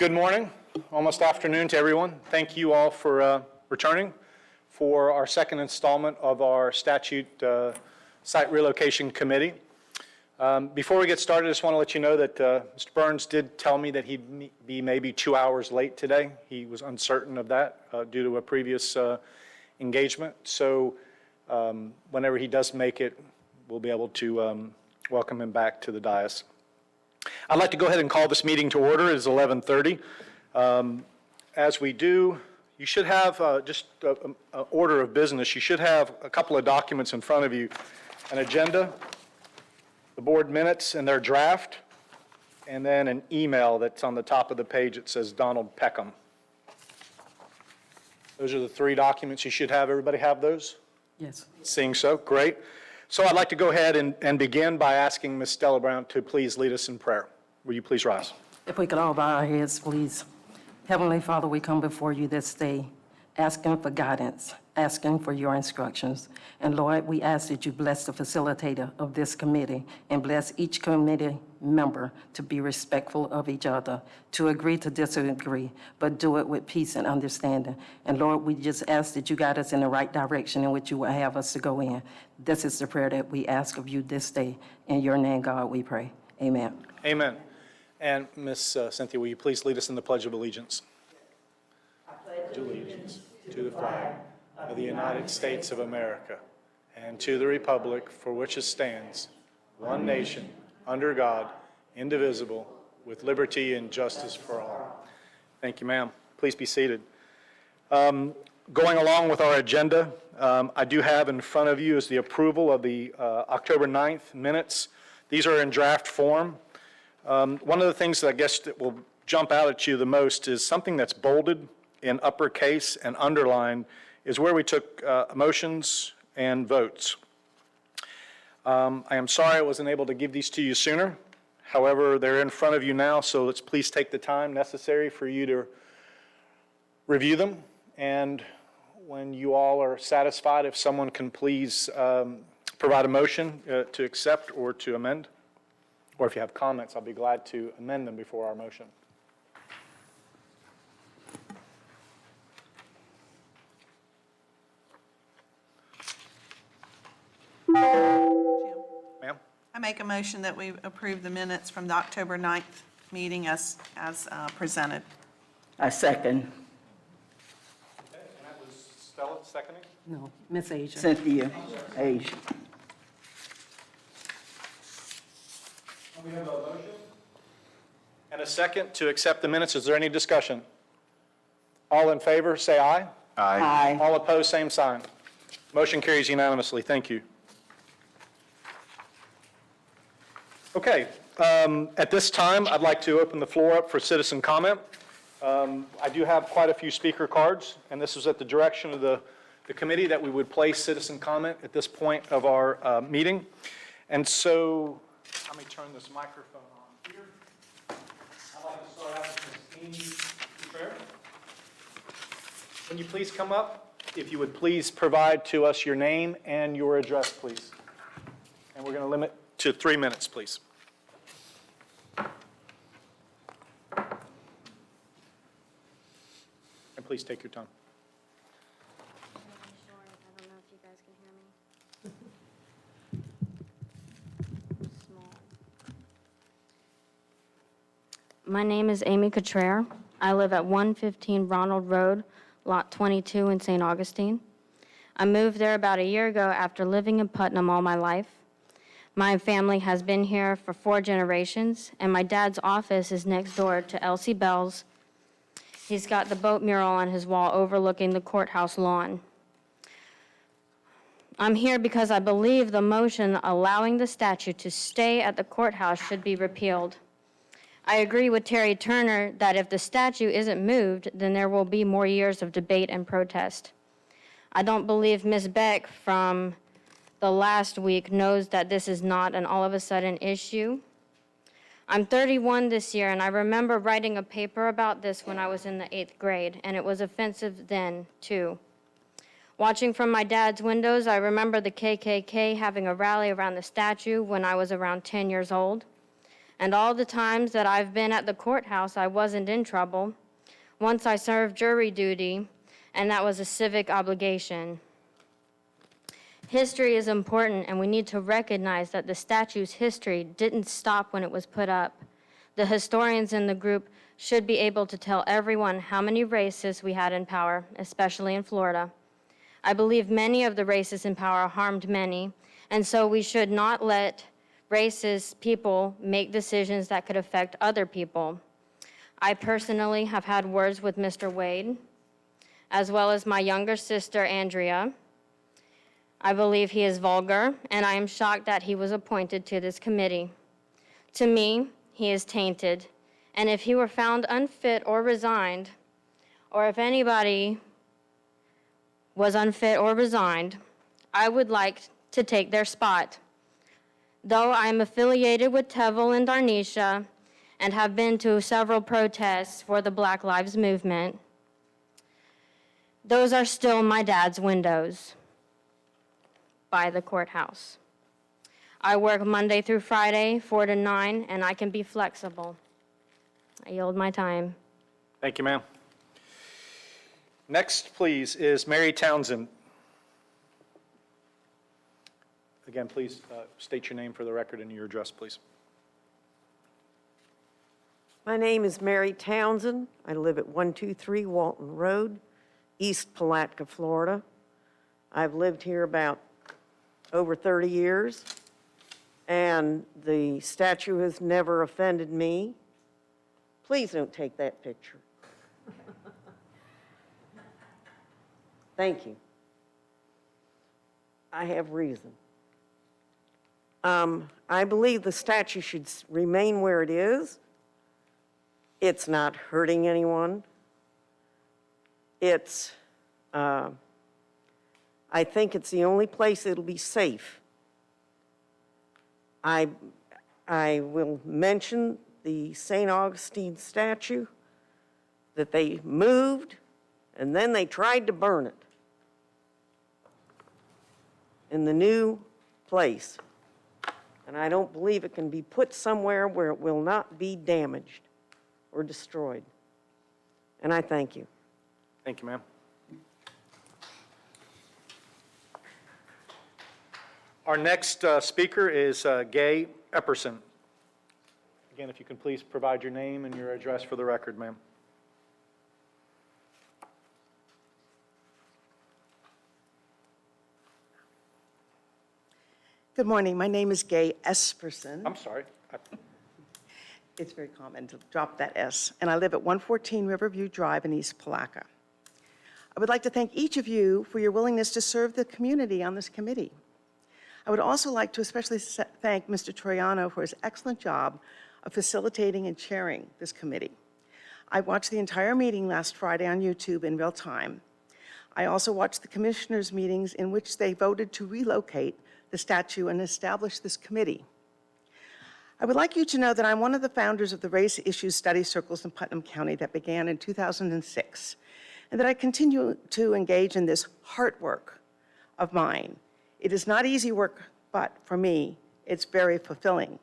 Good morning, almost afternoon to everyone. Thank you all for returning for our second installment of our statute site relocation committee. Before we get started, I just want to let you know that Mr. Burns did tell me that he'd be maybe 2 hours late today. He was uncertain of that due to a previous engagement. So whenever he does make it, we'll be able to welcome him back to the dais. I'd like to go ahead and call this meeting to order. It is 11:30. As we do, you should have just an order of business. You should have a couple of documents in front of you, an agenda, the board minutes and their draft, and then an email that's on the top of the page that says Donald Peckham. Those are the three documents you should have. Everybody have those? Yes. Seeing so, great. So I'd like to go ahead and begin by asking Ms. Stella Brown to please lead us in prayer. Will you please rise? If we could all bow our heads, please. Heavenly Father, we come before you this day, asking for guidance, asking for your instructions. And Lord, we ask that you bless the facilitator of this committee and bless each committee member to be respectful of each other, to agree to disagree, but do it with peace and understanding. And Lord, we just ask that you guide us in the right direction in which you will have us to go in. This is the prayer that we ask of you this day. In your name, God, we pray. Amen. Amen. And Ms. Cynthia, will you please lead us in the Pledge of Allegiance? I pledge allegiance to the flag of the United States of America and to the republic for which it stands, one nation, under God, indivisible, with liberty and justice for all. Thank you, ma'am. Please be seated. Going along with our agenda, I do have in front of you is the approval of the October 9th minutes. These are in draft form. One of the things that I guess that will jump out at you the most is something that's bolded in uppercase and underlined is where we took motions and votes. I am sorry I wasn't able to give these to you sooner. However, they're in front of you now, so let's please take the time necessary for you to review them. And when you all are satisfied, if someone can please provide a motion to accept or to amend. Or if you have comments, I'll be glad to amend them before our motion. Ma'am? I make a motion that we approve the minutes from the October 9th meeting as presented. I second. Okay, and that was Stella seconding? No, Miss Asia. Cynthia, Asia. We have a motion and a second to accept the minutes. Is there any discussion? All in favor, say aye. Aye. All opposed, same sign. Motion carries unanimously. Thank you. Okay, at this time, I'd like to open the floor up for citizen comment. I do have quite a few speaker cards, and this is at the direction of the committee that we would place citizen comment at this point of our meeting. And so, let me turn this microphone on here. I'd like to start out with Ms. Amy Fair. Can you please come up? If you would please provide to us your name and your address, please. And we're going to limit to 3 minutes, please. And please take your time. I don't know if you guys can hear me. Small. My name is Amy Cottrere. I live at 115 Ronald Road, Lot 22 in St. Augustine. I moved there about a year ago after living in Putnam all my life. My family has been here for 4 generations, and my dad's office is next door to Elsie Bell's. He's got the boat mural on his wall overlooking the courthouse lawn. I'm here because I believe the motion allowing the statue to stay at the courthouse should be repealed. I agree with Terry Turner that if the statue isn't moved, then there will be more years of debate and protest. I don't believe Ms. Beck from the last week knows that this is not an all of a sudden issue. I'm 31 this year, and I remember writing a paper about this when I was in the 8th grade, and it was offensive then, too. Watching from my dad's windows, I remember the KKK having a rally around the statue when I was around 10 years old. And all the times that I've been at the courthouse, I wasn't in trouble. Once I served jury duty, and that was a civic obligation. History is important, and we need to recognize that the statue's history didn't stop when it was put up. The historians in the group should be able to tell everyone how many racists we had in power, especially in Florida. I believe many of the racists in power harmed many, and so we should not let racist people make decisions that could affect other people. I personally have had words with Mr. Wade, as well as my younger sister, Andrea. I believe he is vulgar, and I am shocked that he was appointed to this committee. To me, he is tainted, and if he were found unfit or resigned, or if anybody was unfit or resigned, I would like to take their spot. Though I am affiliated with Tevel and Darnisha and have been to several protests for the Black Lives Movement, those are still my dad's windows by the courthouse. I work Monday through Friday, 4 to 9, and I can be flexible. I yield my time. Thank you, ma'am. Next, please, is Mary Townsend. Again, please state your name for the record and your address, please. My name is Mary Townsend. I live at 123 Walton Road, East Palatka, Florida. I've lived here about over 30 years, and the statue has never offended me. Please don't take that picture. Thank you. I have reason. I believe the statue should remain where it is. It's not hurting anyone. I think it's the only place it'll be safe. I will mention the St. Augustine statue that they moved, and then they tried to burn it in the new place. And I don't believe it can be put somewhere where it will not be damaged or destroyed. And I thank you. Thank you, ma'am. Our next speaker is Gay Epperson. Again, if you can please provide your name and your address for the record, ma'am. Good morning. My name is Gay Esperson. I'm sorry. It's very common to drop that S. And I live at 114 Riverview Drive in East Palatka. I would like to thank each of you for your willingness to serve the community on this committee. I would also like to especially thank Mr. Troiano for his excellent job of facilitating and chairing this committee. I watched the entire meeting last Friday on YouTube in real time. I also watched the commissioners' meetings in which they voted to relocate the statue and establish this committee. I would like you to know that I'm one of the founders of the Race Issues Study Circles in Putnam County that began in 2006, and that I continue to engage in this heart work of mine. It is not easy work, but for me, it's very fulfilling.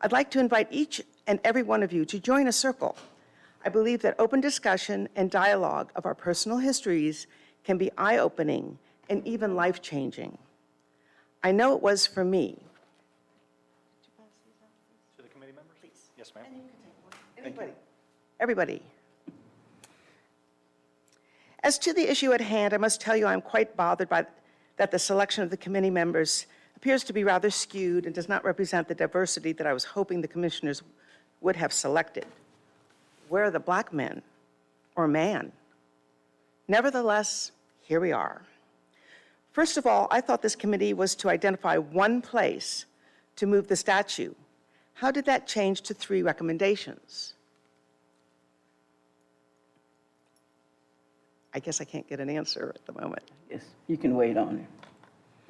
I'd like to invite each and every one of you to join a circle. I believe that open discussion and dialogue of our personal histories can be eye-opening and even life-changing. I know it was for me. To the committee members? Please. Yes, ma'am. Everybody. As to the issue at hand, I must tell you I'm quite bothered by that the selection of the committee members appears to be rather skewed and does not represent the diversity that I was hoping the commissioners would have selected. Where are the black men or man? Nevertheless, here we are. First of all, I thought this committee was to identify one place to move the statue. How did that change to 3 recommendations? I guess I can't get an answer at the moment. Yes, you can wait on it.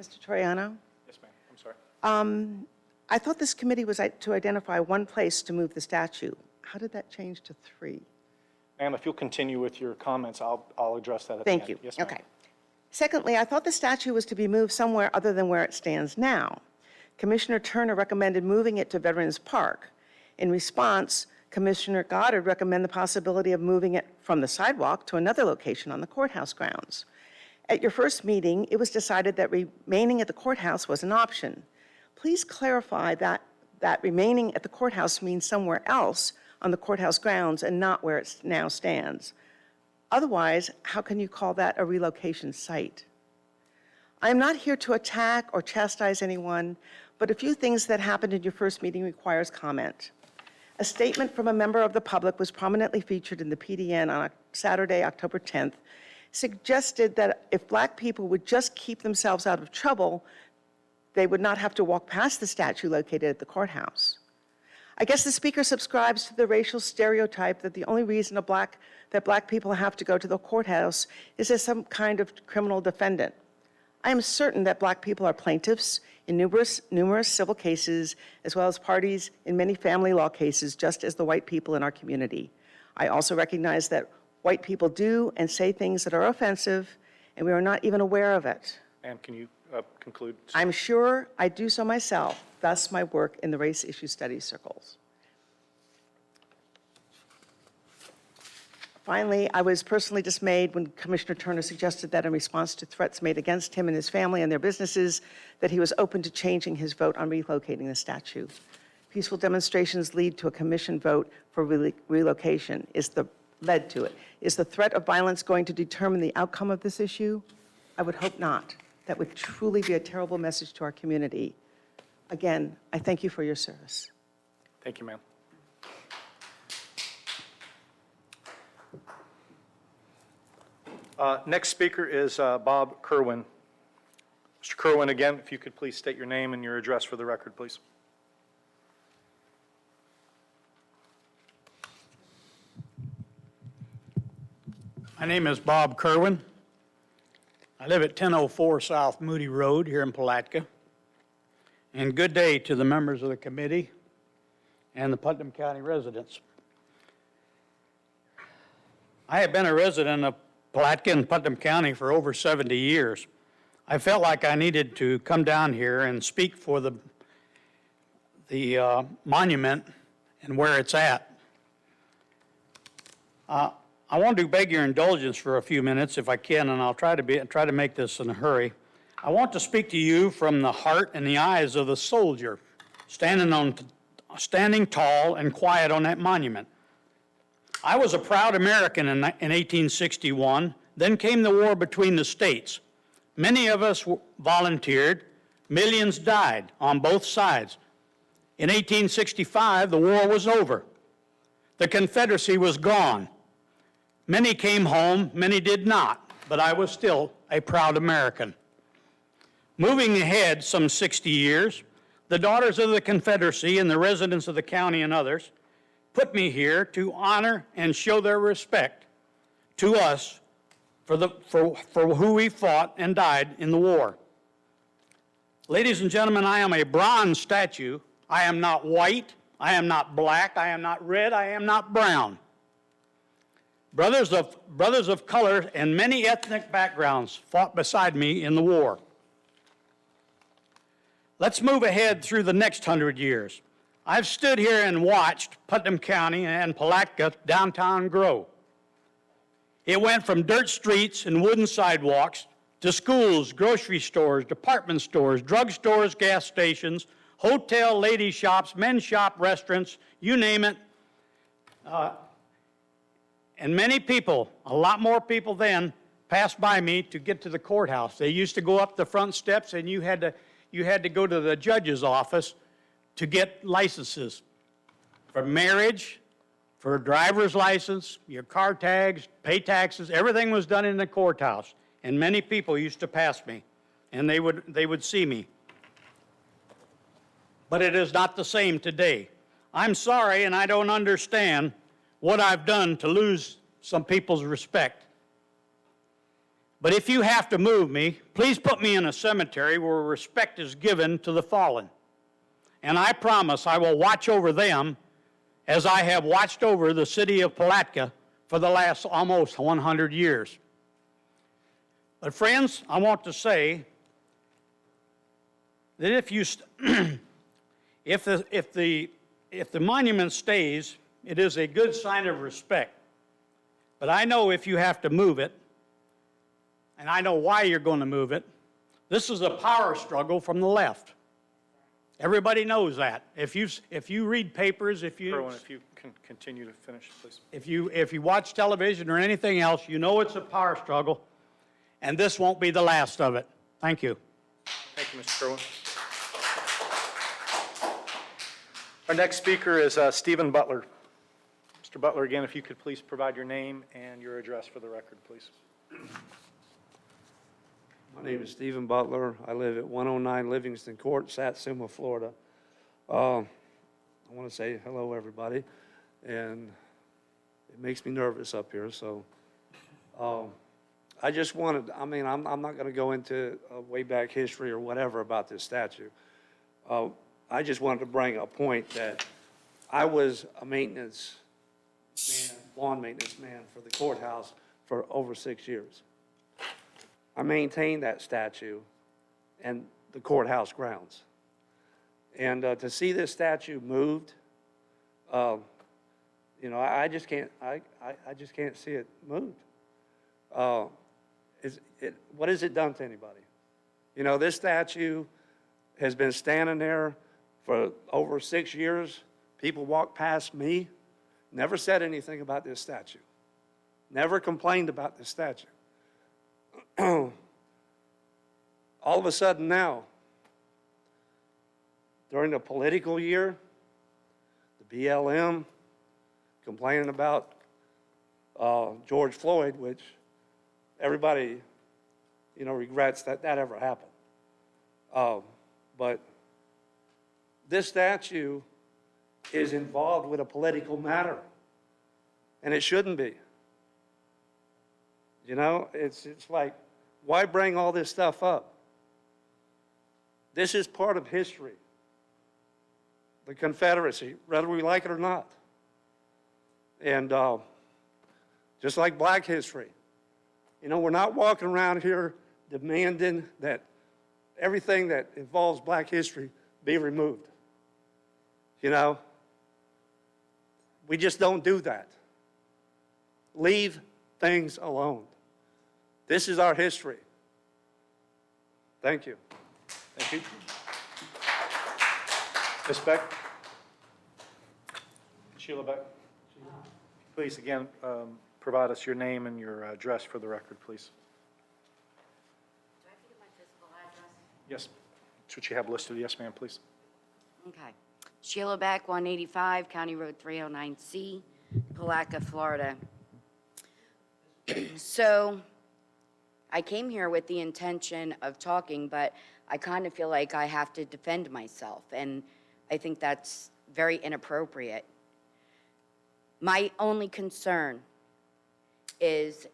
Mr. Troiano? Yes, ma'am. I'm sorry. I thought this committee was to identify one place to move the statue. How did that change to 3? Ma'am, if you'll continue with your comments, I'll address that at the end. Thank you. Yes, ma'am. Okay. Secondly, I thought the statue was to be moved somewhere other than where it stands now. Commissioner Turner recommended moving it to Veterans Park, In response, Commissioner Goddard recommended the possibility of moving it from the sidewalk to another location on the courthouse grounds. At your first meeting, it was decided that remaining at the courthouse was an option. Please clarify that remaining at the courthouse means somewhere else on the courthouse grounds and not where it now stands. Otherwise, how can you call that a relocation site? I am not here to attack or chastise anyone, but a few things that happened in your first meeting requires comment. A statement from a member of the public was prominently featured in the PDN on Saturday, October 10th, suggested that if Black people would just keep themselves out of trouble, they would not have to walk past the statue located at the courthouse. I guess the speaker subscribes to the racial stereotype that the only reason that Black people have to go to the courthouse is as some kind of criminal defendant. I am certain that Black people are plaintiffs in numerous civil cases, as well as parties in many family law cases, just as the white people in our community. I also recognize that white people do and say things that are offensive, and we are not even aware of it. Ma'am, can you conclude? I'm sure I do so myself, thus my work in the race issue studies circles. Finally, I was personally dismayed when Commissioner Turner suggested that in response to threats made against him and his family and their businesses, that he was open to changing his vote on relocating the statue. Peaceful demonstrations lead to a commission vote for relocation, led to it. Is the threat of violence going to determine the outcome of this issue? I would hope not. That would truly be a terrible message to our community. Again, I thank you for your service. Thank you, ma'am. Next speaker is Bob Kerwin. Mr. Kerwin, again, if you could please state your name and your address for the record, please. My name is Bob Kerwin. I live at 1004 South Moody Road here in Palatka. And good day to the members of the committee and the Putnam County residents. I have been a resident of Palatka and Putnam County for over 70 years. I felt like I needed to come down here and speak for the monument and where it's at. I want to beg your indulgence for a few minutes if I can, and I'll try to make this in a hurry. I want to speak to you from the heart and the eyes of the soldier standing tall and quiet on that monument. I was a proud American in 1861. Then came the war between the states. Many of us volunteered. Millions died on both sides. In 1865, the war was over. The Confederacy was gone. Many came home, many did not, but I was still a proud American. Moving ahead some 60 years, the Daughters of the Confederacy and the residents of the county and others put me here to honor and show their respect to us for who we fought and died in the war. Ladies and gentlemen, I am a bronze statue. I am not white, I am not black, I am not red, I am not brown. Brothers of color and many ethnic backgrounds fought beside me in the war. Let's move ahead through the next 100 years. I've stood here and watched Putnam County and Palatka downtown grow. It went from dirt streets and wooden sidewalks to schools, grocery stores, department stores, drugstores, gas stations, hotel, lady shops, men's shop, restaurants, you name it. And many people, a lot more people then, passed by me to get to the courthouse. They used to go up the front steps and you had to go to the judge's office to get licenses for marriage, for a driver's license, your car tags, pay taxes, everything was done in the courthouse. And many people used to pass me, and they would see me. But it is not the same today. I'm sorry, and I don't understand what I've done to lose some people's respect. But if you have to move me, please put me in a cemetery where respect is given to the fallen. And I promise I will watch over them as I have watched over the city of Palatka for the last almost 100 years. But friends, I want to say that if if the monument stays, it is a good sign of respect. But I know if you have to move it, and I know why you're going to move it, this is a power struggle from the left. Everybody knows that. If you read papers, Kerwin, if you can continue to finish, please. if you watch television or anything else, you know it's a power struggle, and this won't be the last of it. Thank you. Thank you, Mr. Kerwin. Our next speaker is Stephen Butler. Mr. Butler, again, if you could please provide your name and your address for the record, please. My name is Stephen Butler. I live at 109 Livingston Court, Satsuma, Florida. I want to say hello, everybody, and it makes me nervous up here, so I just wanted, I'm not going to go into way back history or whatever about this statue. I just wanted to bring a point that I was a maintenance man, lawn maintenance man for the courthouse for over 6 years. I maintained that statue and the courthouse grounds. And to see this statue moved, you know, I just can't see it moved. What has it done to anybody? You know, this statue has been standing there for over 6 years. People walk past me, never said anything about this statue, never complained about this statue. All of a sudden now, during the political year, the BLM complaining about George Floyd, which everybody, you know, regrets that that ever happened. But this statue is involved with a political matter, and it shouldn't be. You know, it's like, why bring all this stuff up? This is part of history, the Confederacy, whether we like it or not. And just like Black history, you know, we're not walking around here demanding that everything that involves Black history be removed. You know, we just don't do that. Leave things alone. This is our history. Thank you. Thank you. Ms. Beck? Sheila Beck? Please, again, provide us your name and your address for the record, please. Do I have to give my physical address? Yes, that's what you have listed. Yes, ma'am, please. Okay. Sheila Beck, 185 County Road 309C, Palatka, Florida. So I came here with the intention of talking, but I kind of feel like I have to defend myself, and I think that's very inappropriate. My only concern is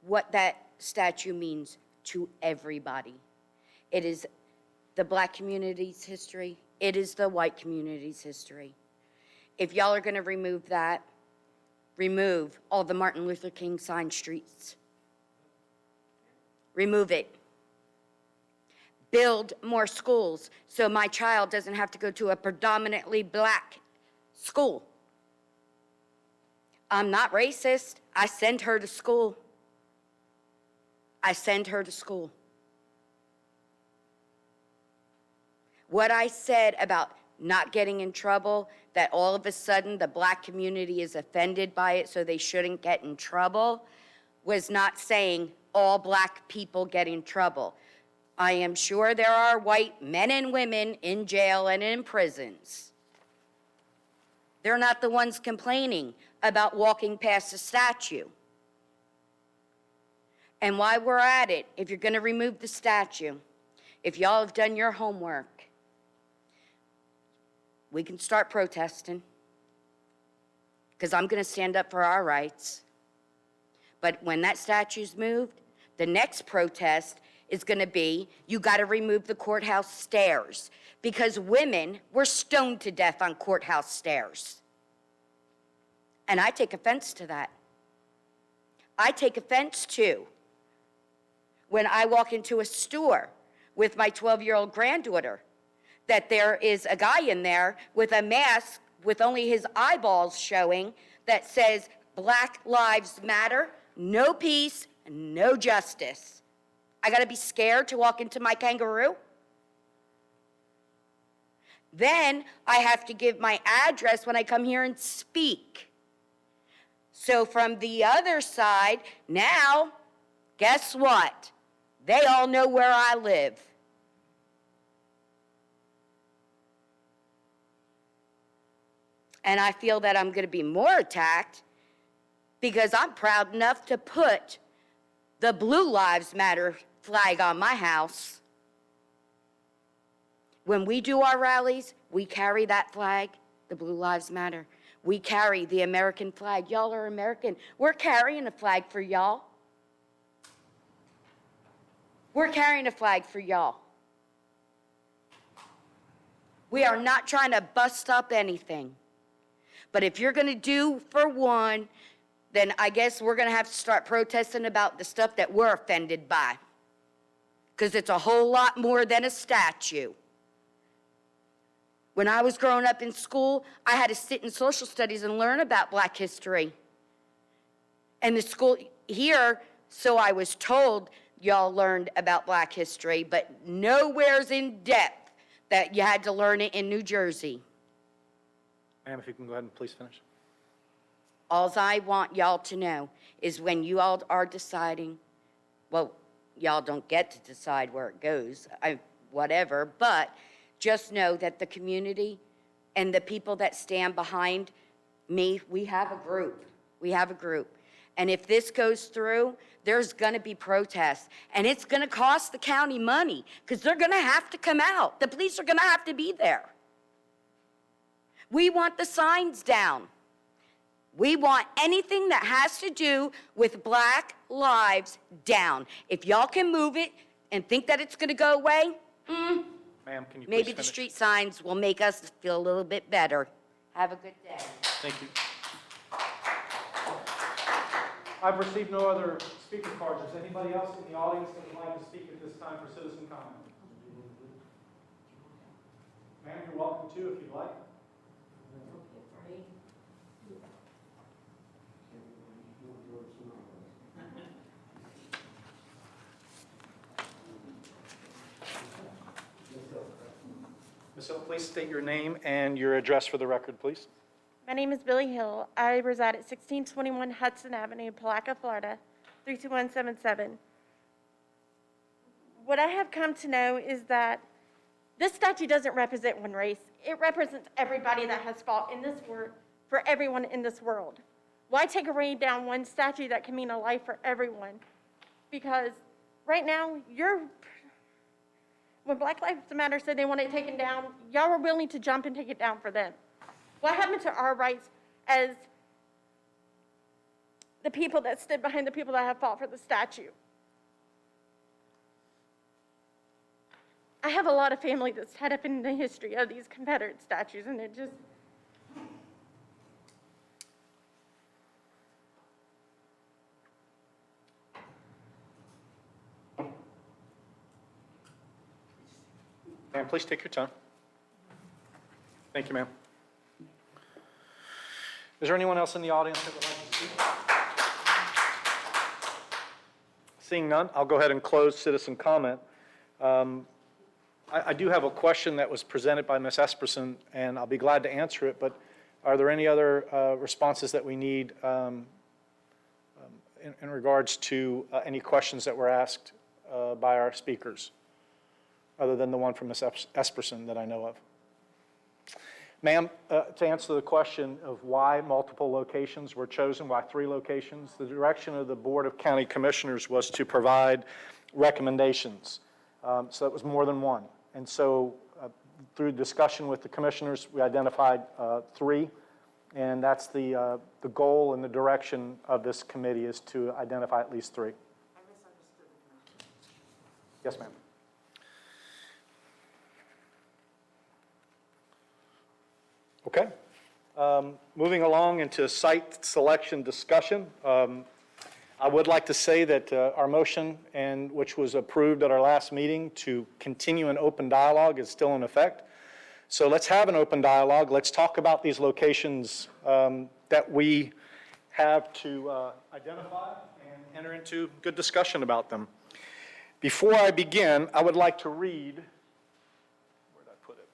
what that statue means to everybody. It is the Black community's history. It is the white community's history. If y'all are going to remove that, remove all the Martin Luther King signed streets. Remove it. Build more schools so my child doesn't have to go to a predominantly Black school. I'm not racist. I send her to school. I send her to school. What I said about not getting in trouble, that all of a sudden the Black community is offended by it so they shouldn't get in trouble, was not saying all Black people get in trouble. I am sure there are white men and women in jail and in prisons. They're not the ones complaining about walking past a statue. And while we're at it, if you're going to remove the statue, if y'all have done your homework, we can start protesting, because I'm going to stand up for our rights. But when that statue's moved, the next protest is going to be, you got to remove the courthouse stairs, because women were stoned to death on courthouse stairs. And I take offense to that. I take offense to when I walk into a store with my 12-year-old granddaughter, that there is a guy in there with a mask with only his eyeballs showing that says Black Lives Matter, no peace, and no justice. I gotta be scared to walk into my kangaroo? Then I have to give my address when I come here and speak. So from the other side, now, guess what? They all know where I live. And I feel that I'm going to be more attacked because I'm proud enough to put the Blue Lives Matter flag on my house. When we do our rallies, we carry that flag, the Blue Lives Matter. We carry the American flag. Y'all are American. We're carrying a flag for y'all. We're carrying a flag for y'all. We are not trying to bust up anything. But if you're going to do for one, then I guess we're going to have to start protesting about the stuff that we're offended by. Because it's a whole lot more than a statue. When I was growing up in school, I had to sit in social studies and learn about Black history. And the school here, so I was told, y'all learned about Black history, but nowhere's in depth that you had to learn it in New Jersey. Ma'am, if you can go ahead and please finish. All I want y'all to know is when you all are deciding, well, y'all don't get to decide where it goes, whatever, but just know that the community and the people that stand behind me, we have a group. We have a group. And if this goes through, there's going to be protests. And it's going to cost the county money because they're going to have to come out. The police are going to have to be there. We want the signs down. We want anything that has to do with Black lives down. If y'all can move it and think that it's going to go away, Ma'am, can you please maybe finish? the street signs will make us feel a little bit better. Have a good day. Thank you. I've received no other speaker cards. Is anybody else in the audience that would like to speak at this time for citizen comment? Ma'am, you're welcome to if you'd like. Ms. Hill, please state your name and your address for the record, please. My name is Billy Hill. I reside at 1621 Hudson Avenue, Palatka, Florida, 32177. What I have come to know is that this statute doesn't represent one race. It represents everybody that has fought in this world, for everyone in this world. Why take away down one statute that can mean a life for everyone? Because right now, when Black Lives Matter said they want it taken down, y'all were willing to jump and take it down for them. What happened to our rights as the people that stood behind the people that have fought for the statue? I have a lot of family that's tied up in the history of these Confederate statues, and it just... Ma'am, please take your time. Thank you, ma'am. Is there anyone else in the audience that would like to speak? Seeing none, I'll go ahead and close citizen comment. I do have a question that was presented by Ms. Esperson, and I'll be glad to answer it, but are there any other responses that we need in regards to any questions that were asked by our speakers, other than the one from Ms. Esperson that I know of? Ma'am, to answer the question of why multiple locations were chosen, why 3 locations, the direction of the Board of County Commissioners was to provide recommendations. So that was more than one. And so through discussion with the commissioners, we identified 3, and that's the goal and the direction of this committee is to identify at least 3. I misunderstood. Yes, ma'am. Okay. Moving along into site selection discussion. I would like to say that our motion, which was approved at our last meeting to continue an open dialogue, is still in effect. So let's have an open dialogue. Let's talk about these locations that we have to identify and enter into good discussion about them. Before I begin, I would like to read, where did I put it?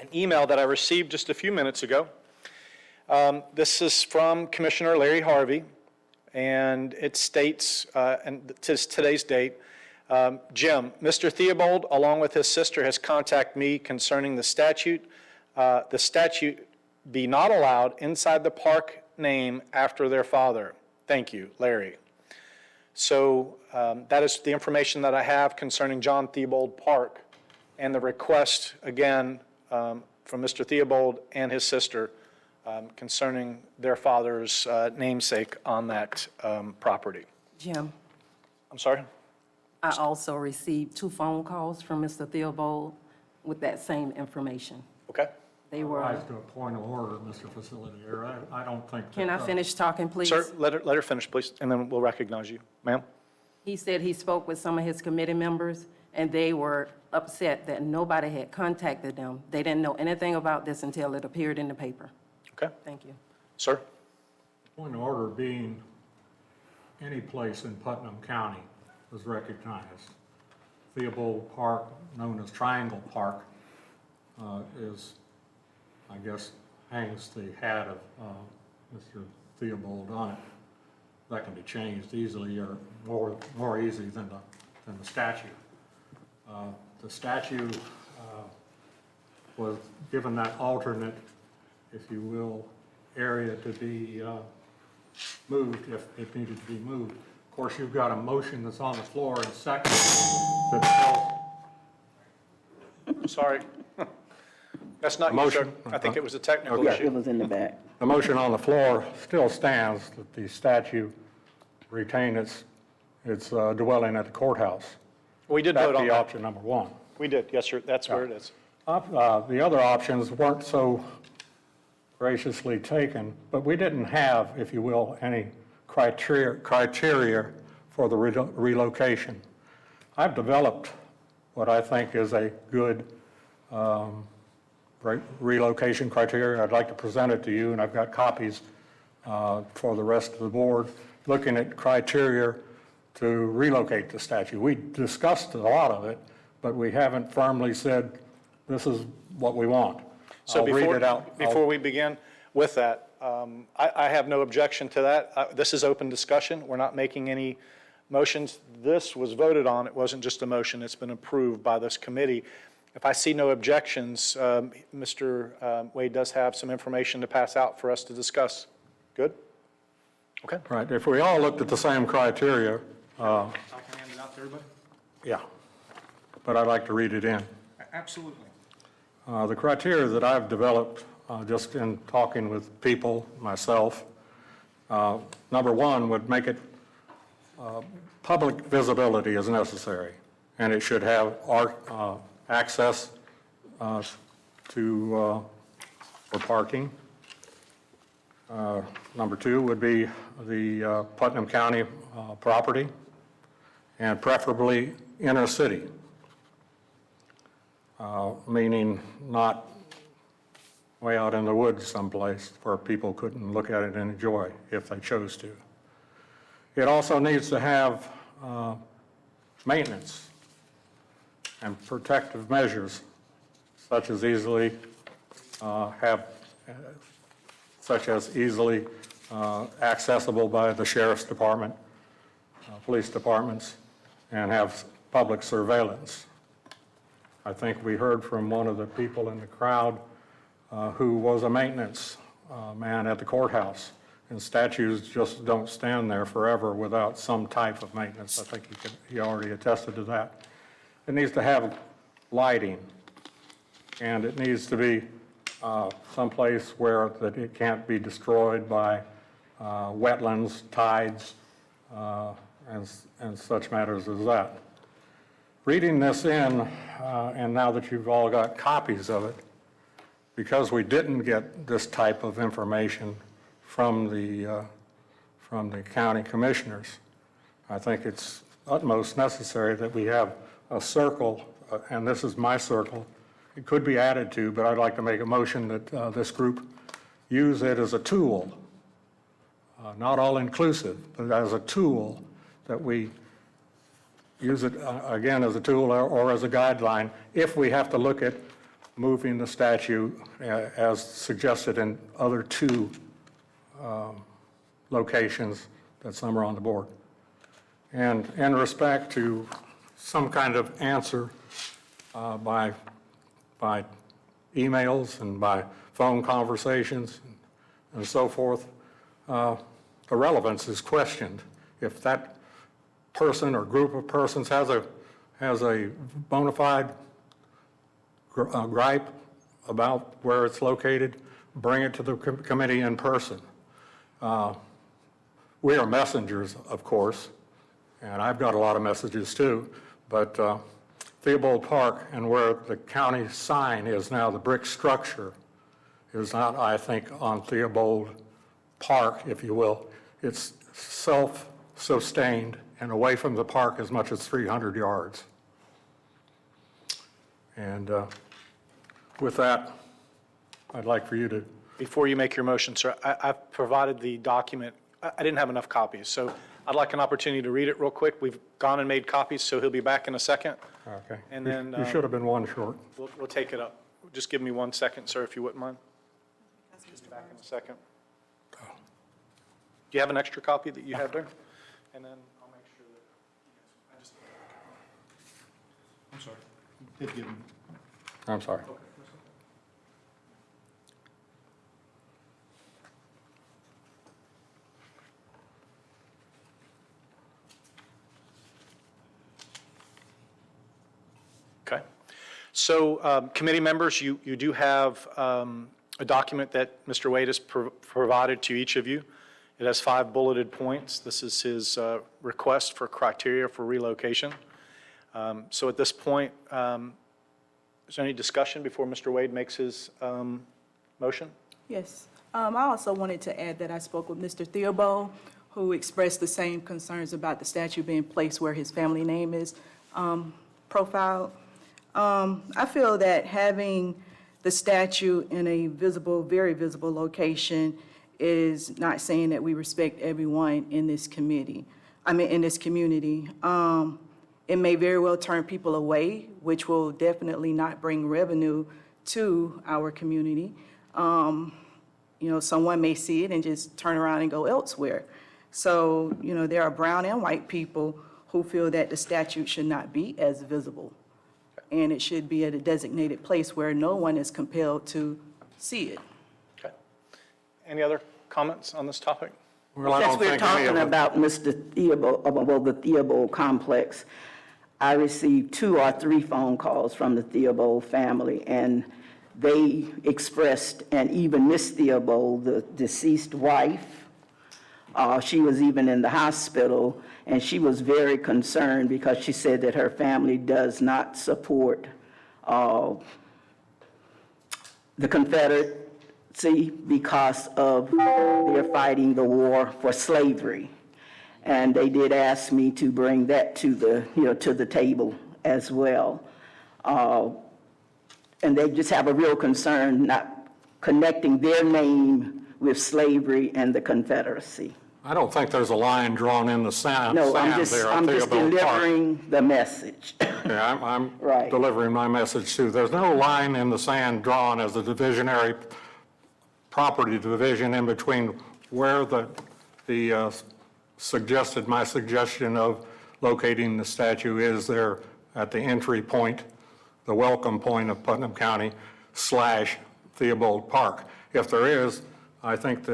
An email that I received just a few minutes ago. This is from Commissioner Larry Harvey, and it states, and today's date, Jim, Mr. Theobald, along with his sister, has contacted me concerning the statute be not allowed inside the park name after their father. Thank you, Larry. So that is the information that I have concerning John Theobald Park and the request, again, from Mr. Theobald and his sister concerning their father's namesake on that property. Jim, I'm sorry? I also received 2 phone calls from Mr. Theobald with that same information. Okay. They were, Rise to a point of order, Mr. Facilitator. I don't think that... can I finish talking, please? Sir, let her finish, please, and then we'll recognize you. Ma'am? He said he spoke with some of his committee members, and they were upset that nobody had contacted them. They didn't know anything about this until it appeared in the paper. Okay. Thank you. Sir? Point of order being any place in Putnam County was recognized. Theobald Park, known as Triangle Park, is, I guess, hangs the hat of Mr. Theobald on it. That can be changed easily, or more easy than the statute. The statute was given that alternate, if you will, area to be moved if it needed to be moved. Of course, you've got a motion that's on the floor and second that tells... Sorry. That's not you, sir. I think it was a technical It issue. was in the back. The motion on the floor still stands that the statute retain its dwelling at the courthouse. We did vote on That'd be that. option number one. We did, yes, sir. That's where it is. The other options weren't so graciously taken, but we didn't have, if you will, any criteria for the relocation. I've developed what I think is a good relocation criteria. I'd like to present it to you, and I've got copies for the rest of the board, looking at criteria to relocate the statue. We discussed a lot of it, but we haven't firmly said, this is what we want. So I'll read it out. before we begin with that, I have no objection to that. This is open discussion. We're not making any motions. This was voted on. It wasn't just a motion. It's been approved by this committee. If I see no objections, Mr. Wade does have some information to pass out for us to discuss. Good? Okay. Right, if we all looked at the same criteria, I can hand it out to everybody? yeah, but I'd like to read it in. Absolutely. The criteria that I've developed just in talking with people, myself, number one would make it public visibility is necessary, and it should have access for parking. Number two would be the Putnam County property, and preferably inner city, meaning not way out in the woods someplace where people couldn't look at it and enjoy if they chose to. It also needs to have maintenance and protective measures, such as easily accessible by the sheriff's department, police departments, and have public surveillance. I think we heard from one of the people in the crowd who was a maintenance man at the courthouse, and statues just don't stand there forever without some type of maintenance. I think he already attested to that. It needs to have lighting, and it needs to be someplace where that it can't be destroyed by wetlands, tides, and such matters as that. Reading this in, and now that you've all got copies of it, because we didn't get this type of information from the county commissioners, I think it's utmost necessary that we have a circle, and this is my circle, it could be added to, but I'd like to make a motion that this group use it as a tool, not all-inclusive, but as a tool, that we use it, again, as a tool or as a guideline if we have to look at moving the statue as suggested in other two locations that some are on the board. And in respect to some kind of answer by emails and by phone conversations and so forth, the relevance is questioned. If that person or group of persons has a bona fide gripe about where it's located, bring it to the committee in person. We are messengers, of course, and I've got a lot of messages too, but Theobald Park and where the county sign is now, the brick structure, is not, I think, on Theobald Park, if you will. It's self-sustained and away from the park as much as 300 yards. And with that, I'd like for you to... Before you make your motion, sir, I've provided the document. I didn't have enough copies, so I'd like an opportunity to read it real quick. We've gone and made copies, so he'll be back in a second. Okay. And then You should have been one short. we'll take it up. Just give me 1 second, sir, if you wouldn't mind. Just back in a second. Do you have an extra copy that you have there? And then I'll make sure that, I'm sorry. Did give me. I'm sorry. Okay. So committee members, you do have a document that Mr. Wade has provided to each of you. It has 5 bulleted points. This is his request for criteria for relocation. So at this point, is there any discussion before Mr. Wade makes his motion? Yes. I also wanted to add that I spoke with Mr. Theobald, who expressed the same concerns about the statue being placed where his family name is profiled. I feel that having the statue in a visible, very visible location is not saying that we respect everyone in this committee. In this community. It may very well turn people away, which will definitely not bring revenue to our community. Someone may see it and just turn around and go elsewhere. So, there are brown and white people who feel that the statue should not be as visible. And it should be at a designated place where no one is compelled to see it. Okay. Any other comments on this topic? Well, I Since don't we're think any of talking it- about Mr. Theobald, the Theobald complex, I received 2 or 3 phone calls from the Theobald family, and they expressed, and even Miss Theobald, the deceased wife, she was even in the hospital, and she was very concerned because she said that her family does not support the Confederacy because of their fighting the war for slavery. And they did ask me to bring that to the table as well. And they just have a real concern not connecting their name with slavery and the Confederacy. I don't think there's a line drawn in the sand No, I'm there just on Theobald Park. delivering the message. Yeah, I'm Right. delivering my message too. There's no line in the sand drawn as a divisionary property division in between where my suggestion of locating the statue is there at the entry point, the welcome point of Putnam County / Theobald Park. If there is, I think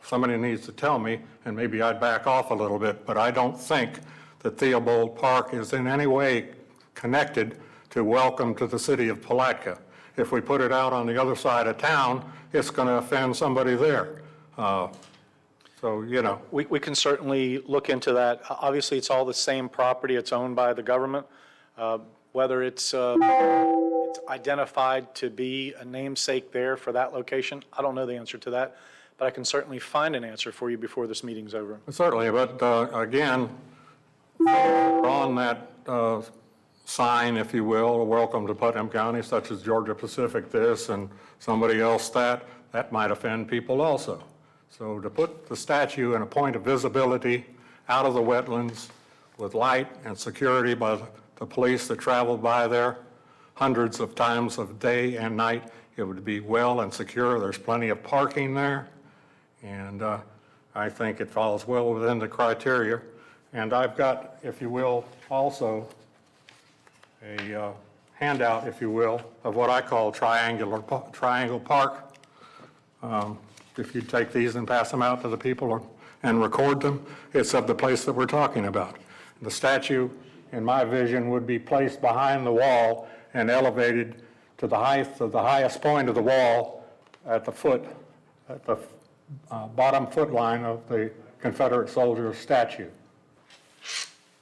somebody needs to tell me, and maybe I'd back off a little bit, but I don't think that Theobald Park is in any way connected to welcome to the city of Palatka. If we put it out on the other side of town, it's going to offend somebody there. So, We can certainly look into that. Obviously, it's all the same property. It's owned by the government. Whether it's identified to be a namesake there for that location, I don't know the answer to that, but I can certainly find an answer for you before this meeting's over. certainly, but again, on that sign, if you will, welcome to Putnam County, such as Georgia Pacific this and somebody else that might offend people also. So to put the statue in a point of visibility out of the wetlands with light and security by the police that travel by there hundreds of times of day and night, it would be well and secure. There's plenty of parking there, and I think it falls well within the criteria. And I've got, if you will, also a handout, if you will, of what I call Triangle Park. If you take these and pass them out to the people and record them, it's of the place that we're talking about. The statue, in my vision, would be placed behind the wall and elevated to the height of the highest point of the wall at the bottom foot line of the Confederate soldier statue.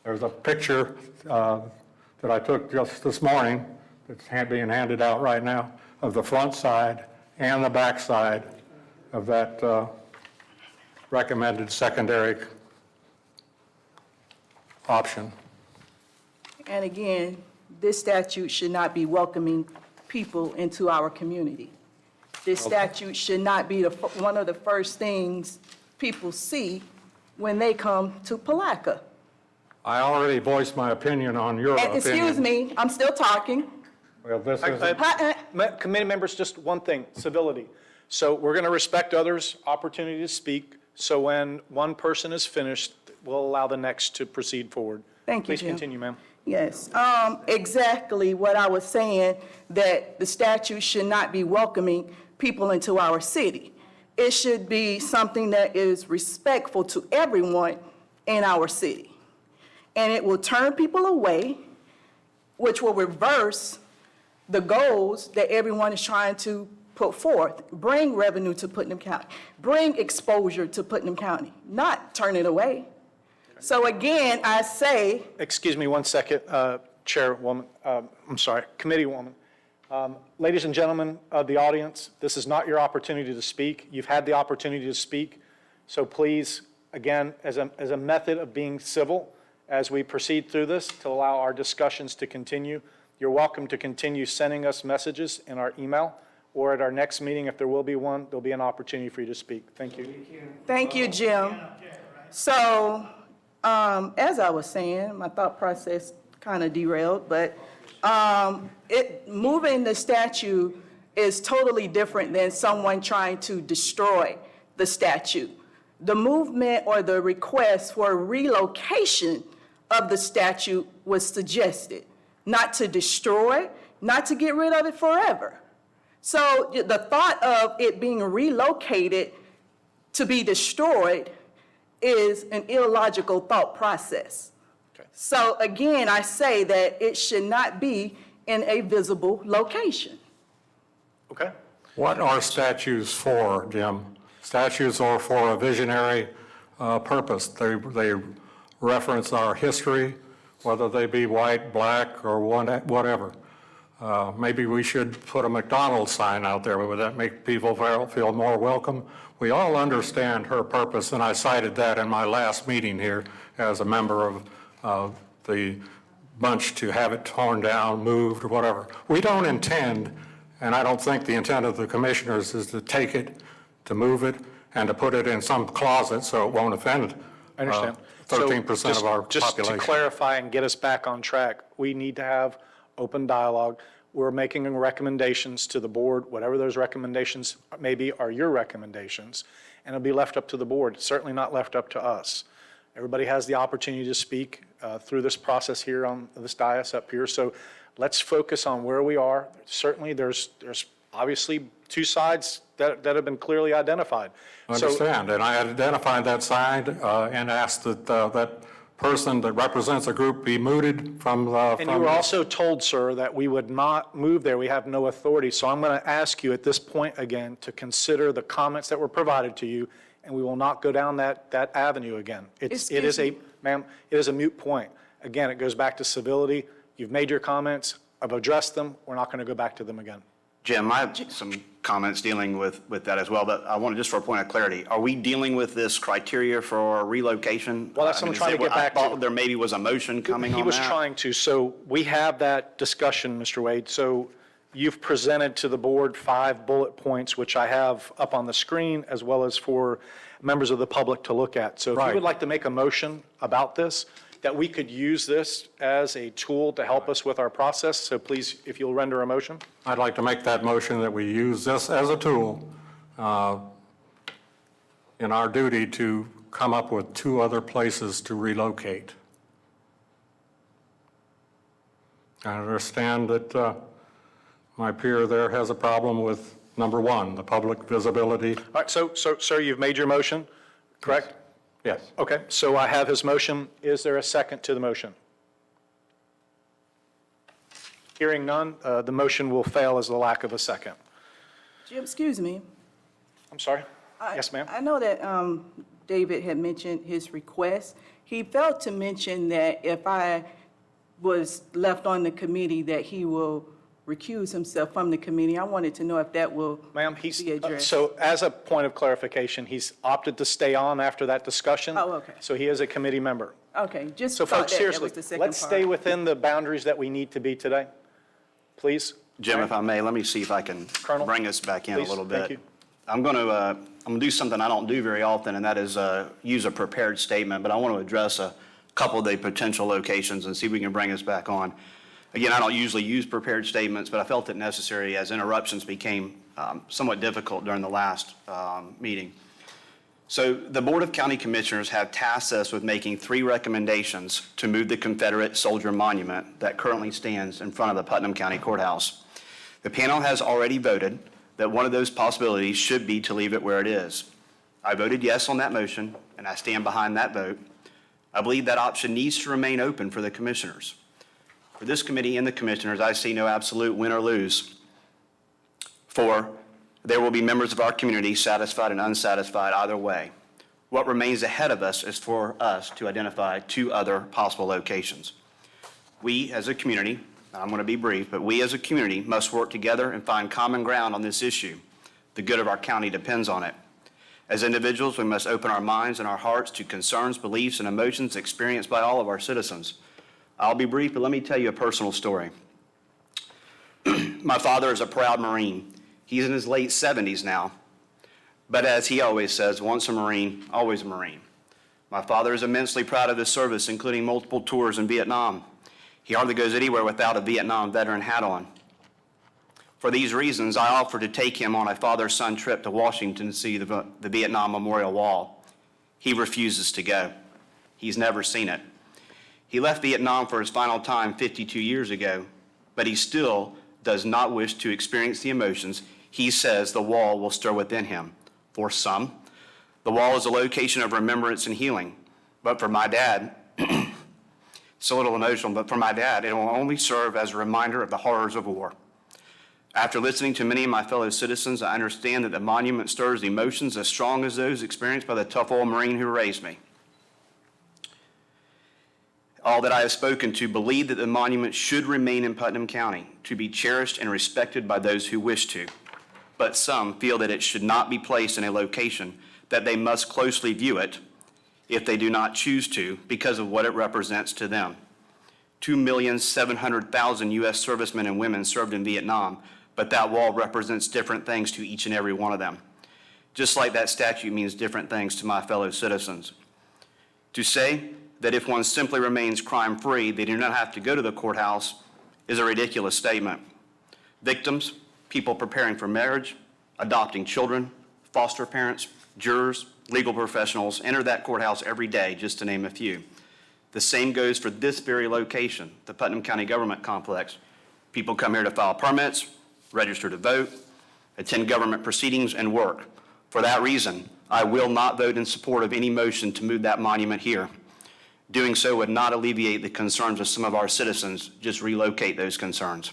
There's a picture that I took just this morning that's being handed out right now of the front side and the back side of that recommended secondary option. And again, this statute should not be welcoming people into our community. This statute should not be one of the first things people see when they come to Palatka. I already voiced my opinion on your opinion. Excuse me, I'm still talking. Well, this is... Committee members, just one thing, civility. So we're going to respect others' opportunity to speak, so when one person is finished, we'll allow the next to proceed forward. Thank you, Please Jim. continue, ma'am. Yes, exactly what I was saying, that the statute should not be welcoming people into our city. It should be something that is respectful to everyone in our city. And it will turn people away, which will reverse the goals that everyone is trying to put forth. Bring revenue to Putnam County, bring exposure to Putnam County, not turn it away. So again, I say... Excuse me 1 second, Chairwoman, I'm sorry, Committeewoman. Ladies and gentlemen of the audience, this is not your opportunity to speak. You've had the opportunity to speak. So please, again, as a method of being civil, as we proceed through this to allow our discussions to continue, you're welcome to continue sending us messages in our email, or at our next meeting, if there will be one, there'll be an opportunity for you to speak. Thank you. Thank you, Jim. So, as I was saying, my thought process kind of derailed, but moving the statue is totally different than someone trying to destroy the statue. The movement or the request for relocation of the statue was suggested, not to destroy, not to get rid of it forever. So the thought of it being relocated to be destroyed is an illogical thought process. Okay. So again, I say that it should not be in a visible location. Okay. What are statues for, Jim? Statues are for a visionary purpose. They reference our history, whether they be white, black, or whatever. Maybe we should put a McDonald's sign out there. Would that make people feel more welcome? We all understand her purpose, and I cited that in my last meeting here as a member of the bunch to have it torn down, moved, or whatever. We don't intend, and I don't think the intent of the commissioners is to take it, to move it, and to put it in some closet so it won't offend I understand. 13% of our Just population. to clarify and get us back on track, we need to have open dialogue. We're making recommendations to the board, whatever those recommendations maybe are your recommendations, and it'll be left up to the board, certainly not left up to us. Everybody has the opportunity to speak through this process here on this dais up here, so let's focus on where we are. Certainly there's obviously two sides that have been clearly identified. I understand, and I identified that side and asked that that person that represents a group be mooted from the... And you were also told, sir, that we would not move there. We have no authority. So I'm going to ask you at this point again to consider the comments that were provided to you, and we will not go down that avenue again. It is a moot point. Again, it goes back to civility. You've made your comments. I've addressed them. We're not going to go back to them again. Jim, I have some comments dealing with that as well, but I want to, just for a point of clarity, are we dealing with this criteria for relocation? Well, that's what I'm trying to get back to. I thought there maybe was a motion coming on that. He was trying to. So we have that discussion, Mr. Wade. So you've presented to the board 5 bullet points, which I have up on the screen, as well as for members of the public to look at. So if you would like to make a motion about this, that we could use this as a tool to help us with our process. So please, if you'll render a motion. I'd like to make that motion that we use this as a tool in our duty to come up with 2 other places to relocate. I understand that my peer there has a problem with number 1, the public visibility. All right, so sir, you've made your motion, correct? Yes. Okay, so I have his motion. Is there a second to the motion? Hearing none, the motion will fail as the lack of a second. Jim, excuse me. I'm sorry? Yes, ma'am? I know that David had mentioned his request. He failed to mention that if I was left on the committee, that he will recuse himself from the committee. I wanted to know if that will Ma'am, be addressed. so as a point of clarification, he's opted to stay on after that discussion. Oh, okay. So he is a committee member. Okay, just So thought folks, that seriously, was the second let's stay part. within the boundaries that we need to be today, please. Jim, if I may, let me see if I can Colonel, bring us back in a please, little bit. thank you. I'm going to do something I don't do very often, and that is use a prepared statement, but I want to address a couple of the potential locations and see if we can bring us back on. Again, I don't usually use prepared statements, but I felt it necessary as interruptions became somewhat difficult during the last meeting. So the Board of County Commissioners have tasked us with making 3 recommendations to move the Confederate Soldier Monument that currently stands in front of the Putnam County Courthouse. The panel has already voted that one of those possibilities should be to leave it where it is. I voted yes on that motion, and I stand behind that vote. I believe that option needs to remain open for the commissioners. For this committee and the commissioners, I see no absolute win or lose. For there will be members of our community satisfied and unsatisfied either way. What remains ahead of us is for us to identify 2 other possible locations. We as a community, I'm going to be brief, but we as a community must work together and find common ground on this issue. The good of our county depends on it. As individuals, we must open our minds and our hearts to concerns, beliefs, and emotions experienced by all of our citizens. I'll be brief, but let me tell you a personal story. My father is a proud Marine. He's in his late 70s now. But as he always says, once a Marine, always a Marine. My father is immensely proud of his service, including multiple tours in Vietnam. He hardly goes anywhere without a Vietnam veteran hat on. For these reasons, I offered to take him on a father-son trip to Washington to see the Vietnam Memorial Wall. He refuses to go. He's never seen it. He left Vietnam for his final time 52 years ago, but he still does not wish to experience the emotions he says the wall will stir within him. For some, the wall is a location of remembrance and healing. But for my dad, it's a little emotional, but for my dad, it will only serve as a reminder of the horrors of war. After listening to many of my fellow citizens, I understand that the monument stirs emotions as strong as those experienced by the tough old Marine who raised me. All that I have spoken to believe that the monument should remain in Putnam County, to be cherished and respected by those who wish to. But some feel that it should not be placed in a location, that they must closely view it if they do not choose to because of what it represents to them. 2,700,000 U.S. servicemen and women served in Vietnam, but that wall represents different things to each and every one of them. Just like that statue means different things to my fellow citizens. To say that if one simply remains crime-free, they do not have to go to the courthouse is a ridiculous statement. Victims, people preparing for marriage, adopting children, foster parents, jurors, legal professionals enter that courthouse every day, just to name a few. The same goes for this very location, the Putnam County Government Complex. People come here to file permits, register to vote, attend government proceedings, and work. For that reason, I will not vote in support of any motion to move that monument here. Doing so would not alleviate the concerns of some of our citizens, just relocate those concerns.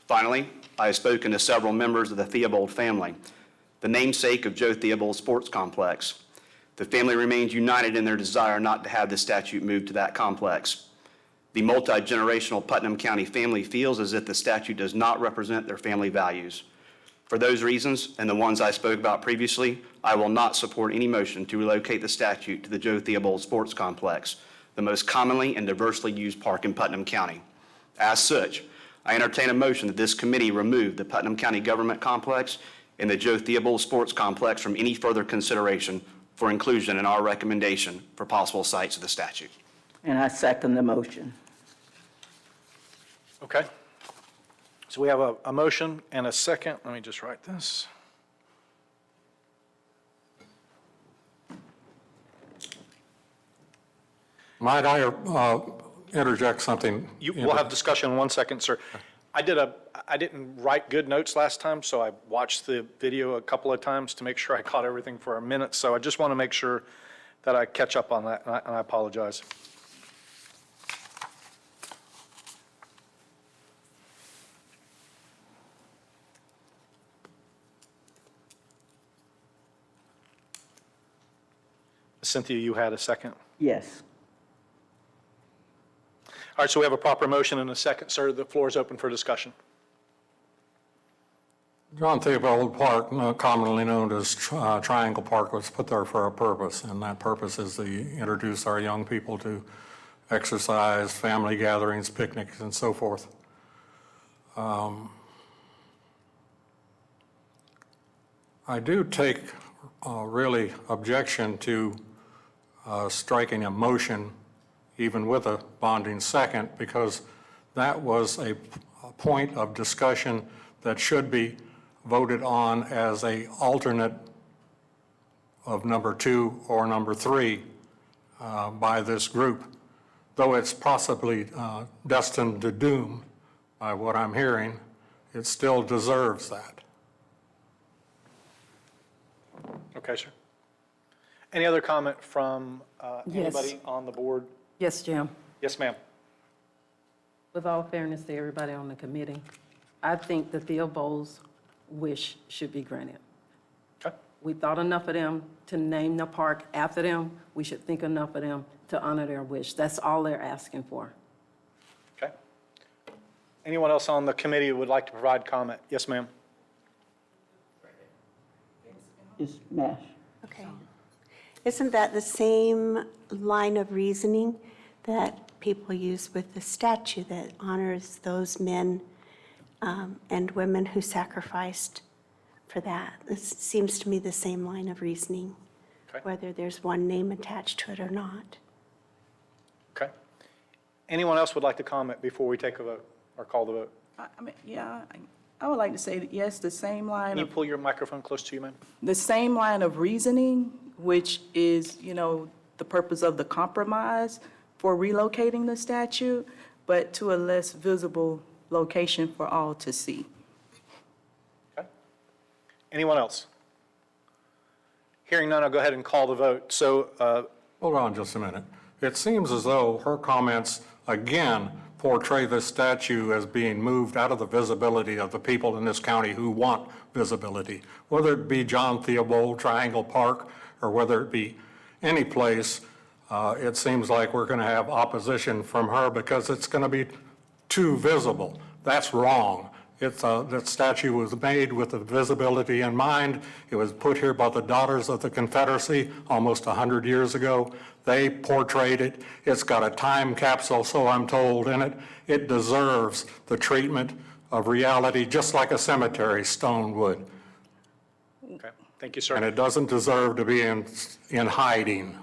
Finally, I have spoken to several members of the Theobald family, the namesake of Joe Theobald Sports Complex. The family remains united in their desire not to have the statue moved to that complex. The multi-generational Putnam County family feels as if the statute does not represent their family values. For those reasons, and the ones I spoke about previously, I will not support any motion to relocate the statute to the Joe Theobald Sports Complex, the most commonly and diversely used park in Putnam County. As such, I entertain a motion that this committee remove the Putnam County Government Complex and the Joe Theobald Sports Complex from any further consideration for inclusion in our recommendation for possible sites of the statute. And I second the motion. Okay. So we have a motion and a second. Let me just write this. Might I interject something? We'll have discussion in 1 second, sir. I didn't write good notes last time, so I watched the video a couple of times to make sure I caught everything for our minutes. So I just want to make sure that I catch up on that, and I apologize. Cynthia, you had a second? Yes. All right, so we have a proper motion and a second, sir. The floor is open for discussion. John Theobald Park, commonly known as Triangle Park, was put there for a purpose, and that purpose is to introduce our young people to exercise, family gatherings, picnics, and so forth. I do take really objection to striking a motion even with a bonding second, because that was a point of discussion that should be voted on as a alternate of number 2 or number 3 by this group, though it's possibly destined to doom by what I'm hearing, it still deserves that. Okay, sir. Any other comment from Yes. anybody on the board? Yes, Jim. Yes, ma'am. With all fairness to everybody on the committee, I think the Theobald's wish should be granted. Okay. We thought enough of them to name the park after them. We should think enough of them to honor their wish. That's all they're asking for. Okay. Anyone else on the committee who would like to provide comment? Yes, ma'am. It's Nash. Okay. Isn't that the same line of reasoning that people use with the statue that honors those men and women who sacrificed for that? It seems to me the same line of reasoning, Okay. whether there's one name attached to it or not. Okay. Anyone else would like to comment before we take a vote or call the vote? I would like to say that, yes, the same line Can you of, pull your microphone close to you, ma'am? the same line of reasoning, which is, the purpose of the compromise for relocating the statue, but to a less visible location for all to see. Okay. Anyone else? Hearing none, I'll go ahead and call the vote. So, Hold on just a minute. It seems as though her comments, again, portray this statue as being moved out of the visibility of the people in this county who want visibility, whether it be John Theobald Triangle Park or whether it be any place. It seems like we're going to have opposition from her because it's going to be too visible. That's wrong. That statue was made with the visibility in mind. It was put here by the Daughters of the Confederacy almost 100 years ago. They portrayed it. It's got a time capsule, so I'm told, in it. It deserves the treatment of reality just like a cemetery stone would. okay. Thank you, sir. And it doesn't deserve to be in hiding.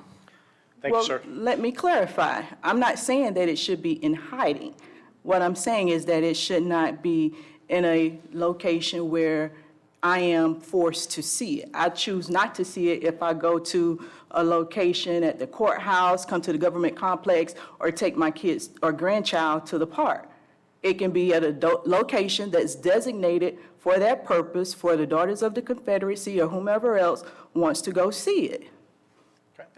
Thank you, sir. Well, let me clarify. I'm not saying that it should be in hiding. What I'm saying is that it should not be in a location where I am forced to see it. I choose not to see it if I go to a location at the courthouse, come to the government complex, or take my kids or grandchild to the park. It can be at a location that's designated for that purpose for the Daughters of the Confederacy or whomever else wants to go see it.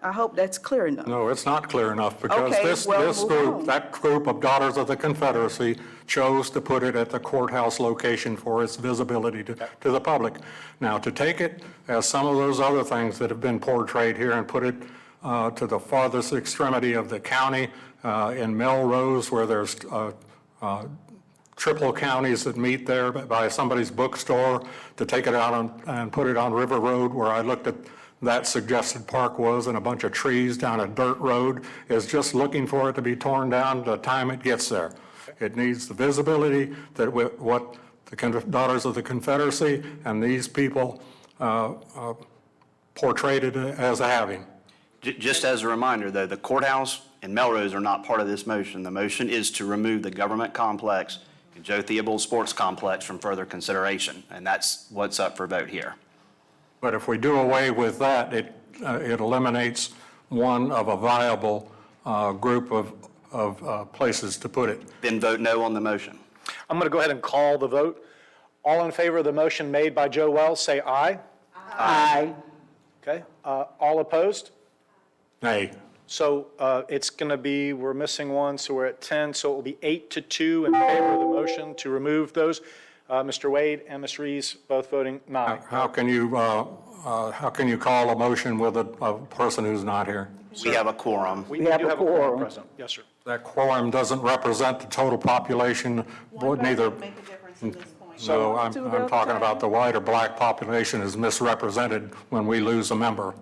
I hope that's clear enough. No, it's not clear enough because Okay, this well, move group, on. that group of Daughters of the Confederacy chose to put it at the courthouse location for its visibility to the public. Now, to take it as some of those other things that have been portrayed here and put it to the farthest extremity of the county in Melrose, where there's triple counties that meet there by somebody's bookstore, to take it out and put it on River Road, where I looked at that suggested park was, and a bunch of trees down a dirt road, is just looking for it to be torn down the time it gets there. It needs the visibility that what the Daughters of the Confederacy and these people portrayed it as having. Just as a reminder, though, the courthouse and Melrose are not part of this motion. The motion is to remove the government complex and Joe Theobald Sports Complex from further consideration, and that's what's up for vote here. But if we do away with that, it eliminates one of a viable group of places to put it. Then vote no on the motion. I'm going to go ahead and call the vote. All in favor of the motion made by Joe Wells, say aye. Aye. Okay. All opposed? Nay. So it's going to be, we're missing one, so we're at 10. So it will be 8-2 in favor of the motion to remove those. Mr. Wade and Ms. Rees both voting aye. How can you call a motion with a person who's not here? We have a quorum. We do have a quorum present. Yes, sir. That quorum doesn't represent the total population, neither. Make a difference at this point. So I'm talking about the white or black population is misrepresented when we lose a member.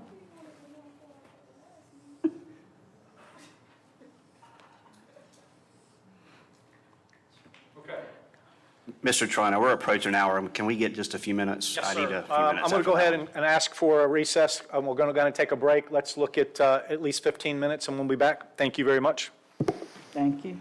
Mr. Troy, we're approaching an hour. Can we get just a few minutes? Yes, I need sir. a few minutes. I'm going to go ahead and ask for a recess. We're going to take a break. Let's look at least 15 minutes, and we'll be back. Thank you very much. Thank you.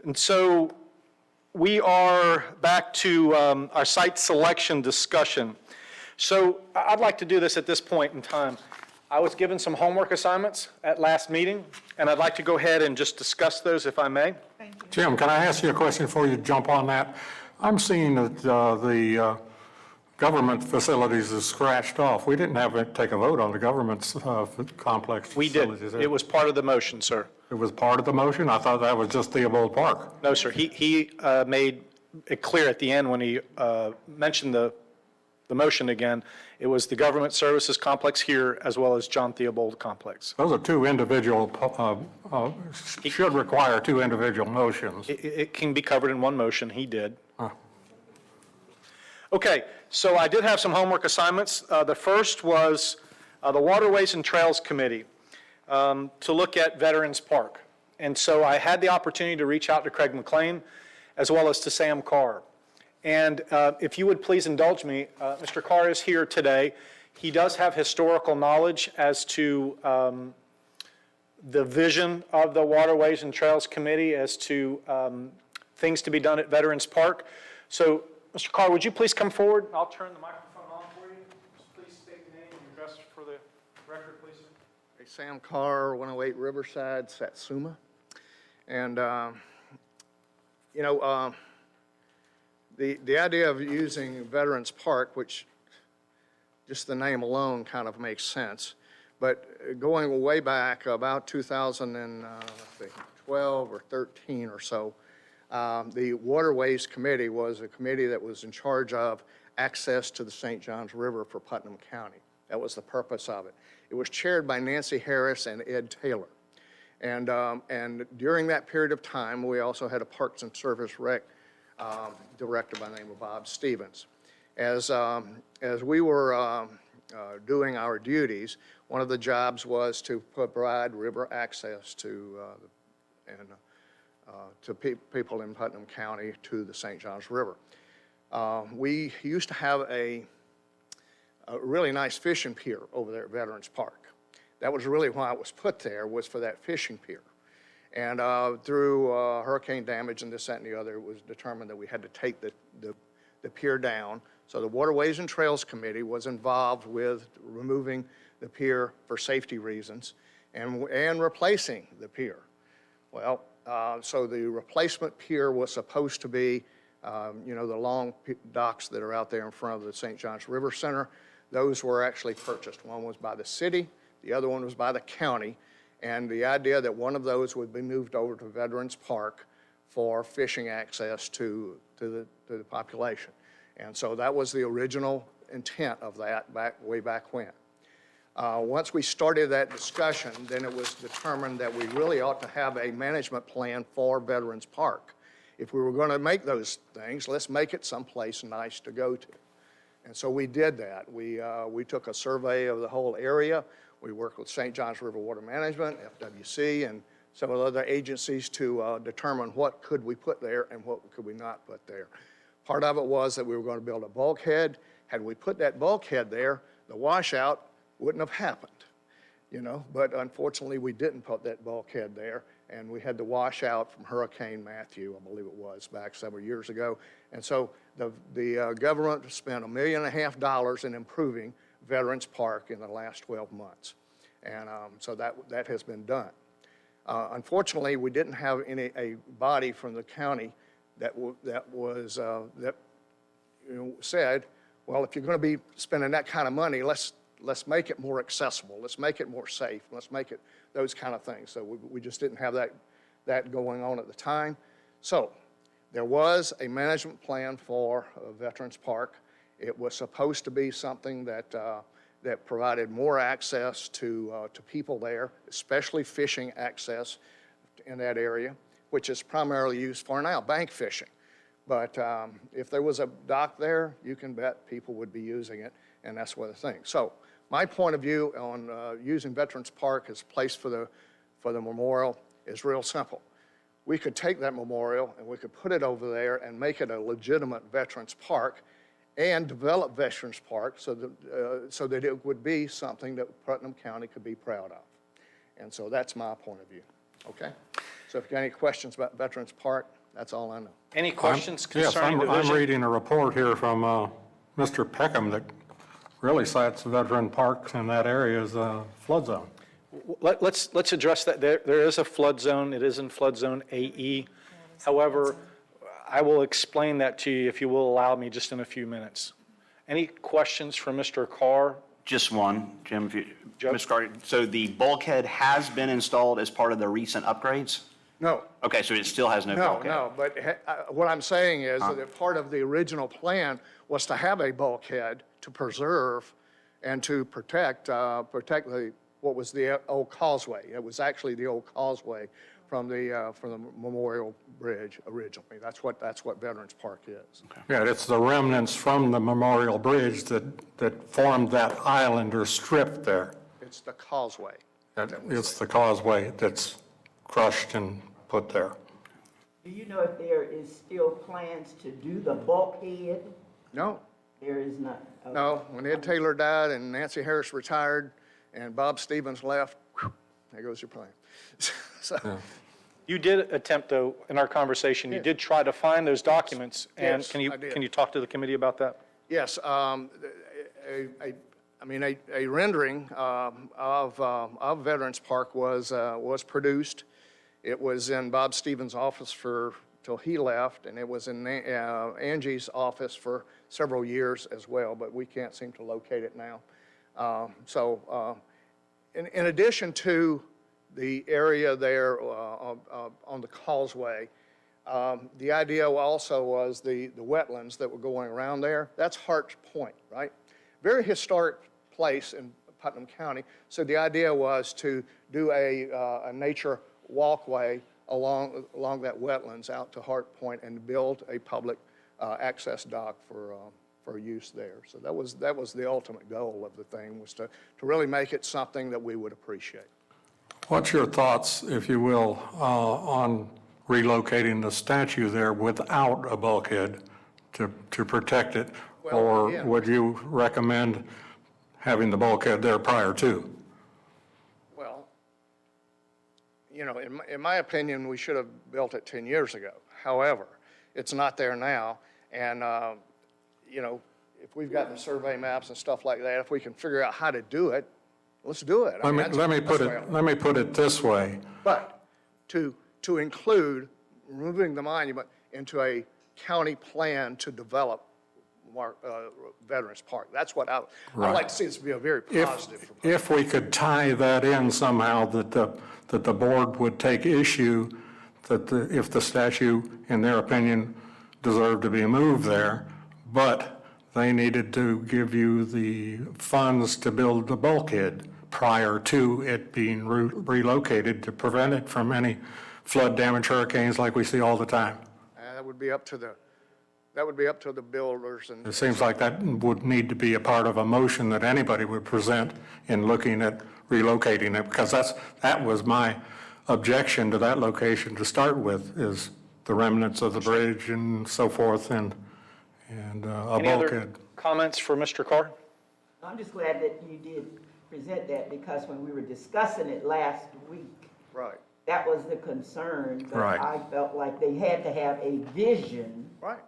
And so we are back to our site selection discussion. So I'd like to do this at this point in time. I was given some homework assignments at last meeting, and I'd like to go ahead and just discuss those if I may. Jim, can I ask you a question before you jump on that? I'm seeing that the government facilities is scratched off. We didn't have to take a vote on the government's complex We facilities. did. It was part of the motion, sir. It was part of the motion? I thought that was just Theobald Park. No, sir. He made it clear at the end when he mentioned the motion again. It was the government services complex here as well as John Theobald complex. Those are two individual, should require two individual motions. It can be covered in one motion. He did. Okay, so I did have some homework assignments. The first was the Waterways and Trails Committee to look at Veterans Park. And so I had the opportunity to reach out to Craig McLean as well as to Sam Carr. And if you would please indulge me, Mr. Carr is here today. He does have historical knowledge as to the vision of the Waterways and Trails Committee as to things to be done at Veterans Park. So, Mr. Carr, would you please come forward? I'll turn the microphone on for you. Please state your name and address for the record, please. Hey, Sam Carr, 108 Riverside, Satsuma. And, you know, the idea of using Veterans Park, which just the name alone kind of makes sense, but going way back about 2012 or 13 or so, the Waterways Committee was a committee that was in charge of access to the St. Johns River for Putnam County. That was the purpose of it. It was chaired by Nancy Harris and Ed Taylor. And during that period of time, we also had a Parks and Service Rec director by the name of Bob Stevens. As we were doing our duties, one of the jobs was to provide river access to people in Putnam County to the St. Johns River. We used to have a really nice fishing pier over there at Veterans Park. That was really why it was put there, was for that fishing pier. And through hurricane damage and this, that, and the other, it was determined that we had to take the pier down. So the Waterways and Trails Committee was involved with removing the pier for safety reasons and replacing the pier. Well, so the replacement pier was supposed to be, you know, the long docks that are out there in front of the St. Johns River Center. Those were actually purchased. One was by the city, the other one was by the county. And the idea that one of those would be moved over to Veterans Park for fishing access to the population. And so that was the original intent of that way back when. Once we started that discussion, then it was determined that we really ought to have a management plan for Veterans Park. If we were going to make those things, let's make it someplace nice to go to. And so we did that. We took a survey of the whole area. We worked with St. Johns River Water Management, FWC, and some of the other agencies to determine what could we put there and what could we not put there. Part of it was that we were going to build a bulkhead. Had we put that bulkhead there, the washout wouldn't have happened, you know. But unfortunately, we didn't put that bulkhead there, and we had the washout from Hurricane Matthew, I believe it was, back several years ago. And so the government spent $1.5 million in improving Veterans Park in the last 12 months. And so that has been done. Unfortunately, we didn't have a body from the county that said, well, if you're going to be spending that kind of money, let's make it more accessible. Let's make it more safe. Let's make it those kind of things. So we just didn't have that going on at the time. So there was a management plan for Veterans Park. It was supposed to be something that provided more access to people there, especially fishing access in that area, which is primarily used for now bank fishing. But if there was a dock there, you can bet people would be using it, and that's one of the things. So my point of view on using Veterans Park as a place for the memorial is real simple. We could take that memorial and we could put it over there and make it a legitimate Veterans Park and develop Veterans Park so that it would be something that Putnam County could be proud of. And so that's my point of view, okay? So if you got any questions about Veterans Park, that's all I know. Any questions Yes, concerning the I'm vision? reading a report here from Mr. Peckham that really cites veteran parks in that area as a flood zone. Let's address that. There is a flood zone. It is in flood zone AE. However, I will explain that to you if you will allow me just in a few minutes. Any questions for Mr. Carr? Just one, Jim, Joe? Ms. Carter. So the bulkhead has been installed as part of the recent upgrades? No. Okay, so it still has no No, bulkhead? no, but what I'm saying is that part of the original plan was to have a bulkhead to preserve and to protect what was the old causeway. It was actually the old causeway from the Memorial Bridge originally. That's what Veterans Park is. Yeah, it's the remnants from the Memorial Bridge that formed that island or strip there. It's the causeway. It's the causeway that's crushed and put there. Do you know if there is still plans to do the bulkhead? No, There is not. Okay. no. When Ed Taylor died and Nancy Harris retired and Bob Stevens left, there goes your plan. So, You did attempt, though, in our conversation, you did try to find those documents. And Yes, can you I did. can you talk to the committee about that? yes, a rendering of Veterans Park was produced. It was in Bob Stevens' office till he left, and it was in Angie's office for several years as well, but we can't seem to locate it now. In addition to the area there on the causeway, the idea also was the wetlands that were going around there. That's Hart's Point, right? Very historic place in Putnam County. So the idea was to do a nature walkway along that wetlands out to Hart Point and build a public access dock for use there. So that was the ultimate goal of the thing, was to really make it something that we would appreciate. What's your thoughts, if you will, on relocating the statue there without a bulkhead to protect it? Well, Or again- would you recommend having the bulkhead there prior to? Well, in my opinion, we should have built it 10 years ago. However, it's not there now. And, if we've got the survey maps and stuff like that, if we can figure out how to do it, let's do it. I mean, that's Let me the put best way it, let me put it this way. But to include removing the monument into a county plan to develop Veterans Park, that's what I'd like to see this be a very positive. If we could tie that in somehow, that the board would take issue that if the statue, in their opinion, deserved to be moved there, but they needed to give you the funds to build the bulkhead prior to it being relocated to prevent it from any flood damage hurricanes like we see all the time. That would be up to the builders. And It seems like that would need to be a part of a motion that anybody would present in looking at relocating it, because that was my objection to that location to start with, is the remnants of the bridge and so forth, and a Any other bulkhead. comments for Mr. Carr? I'm just glad that you did present that, because when we were discussing it last week, right, that was the concern. But Right. I felt like they had to have a vision right.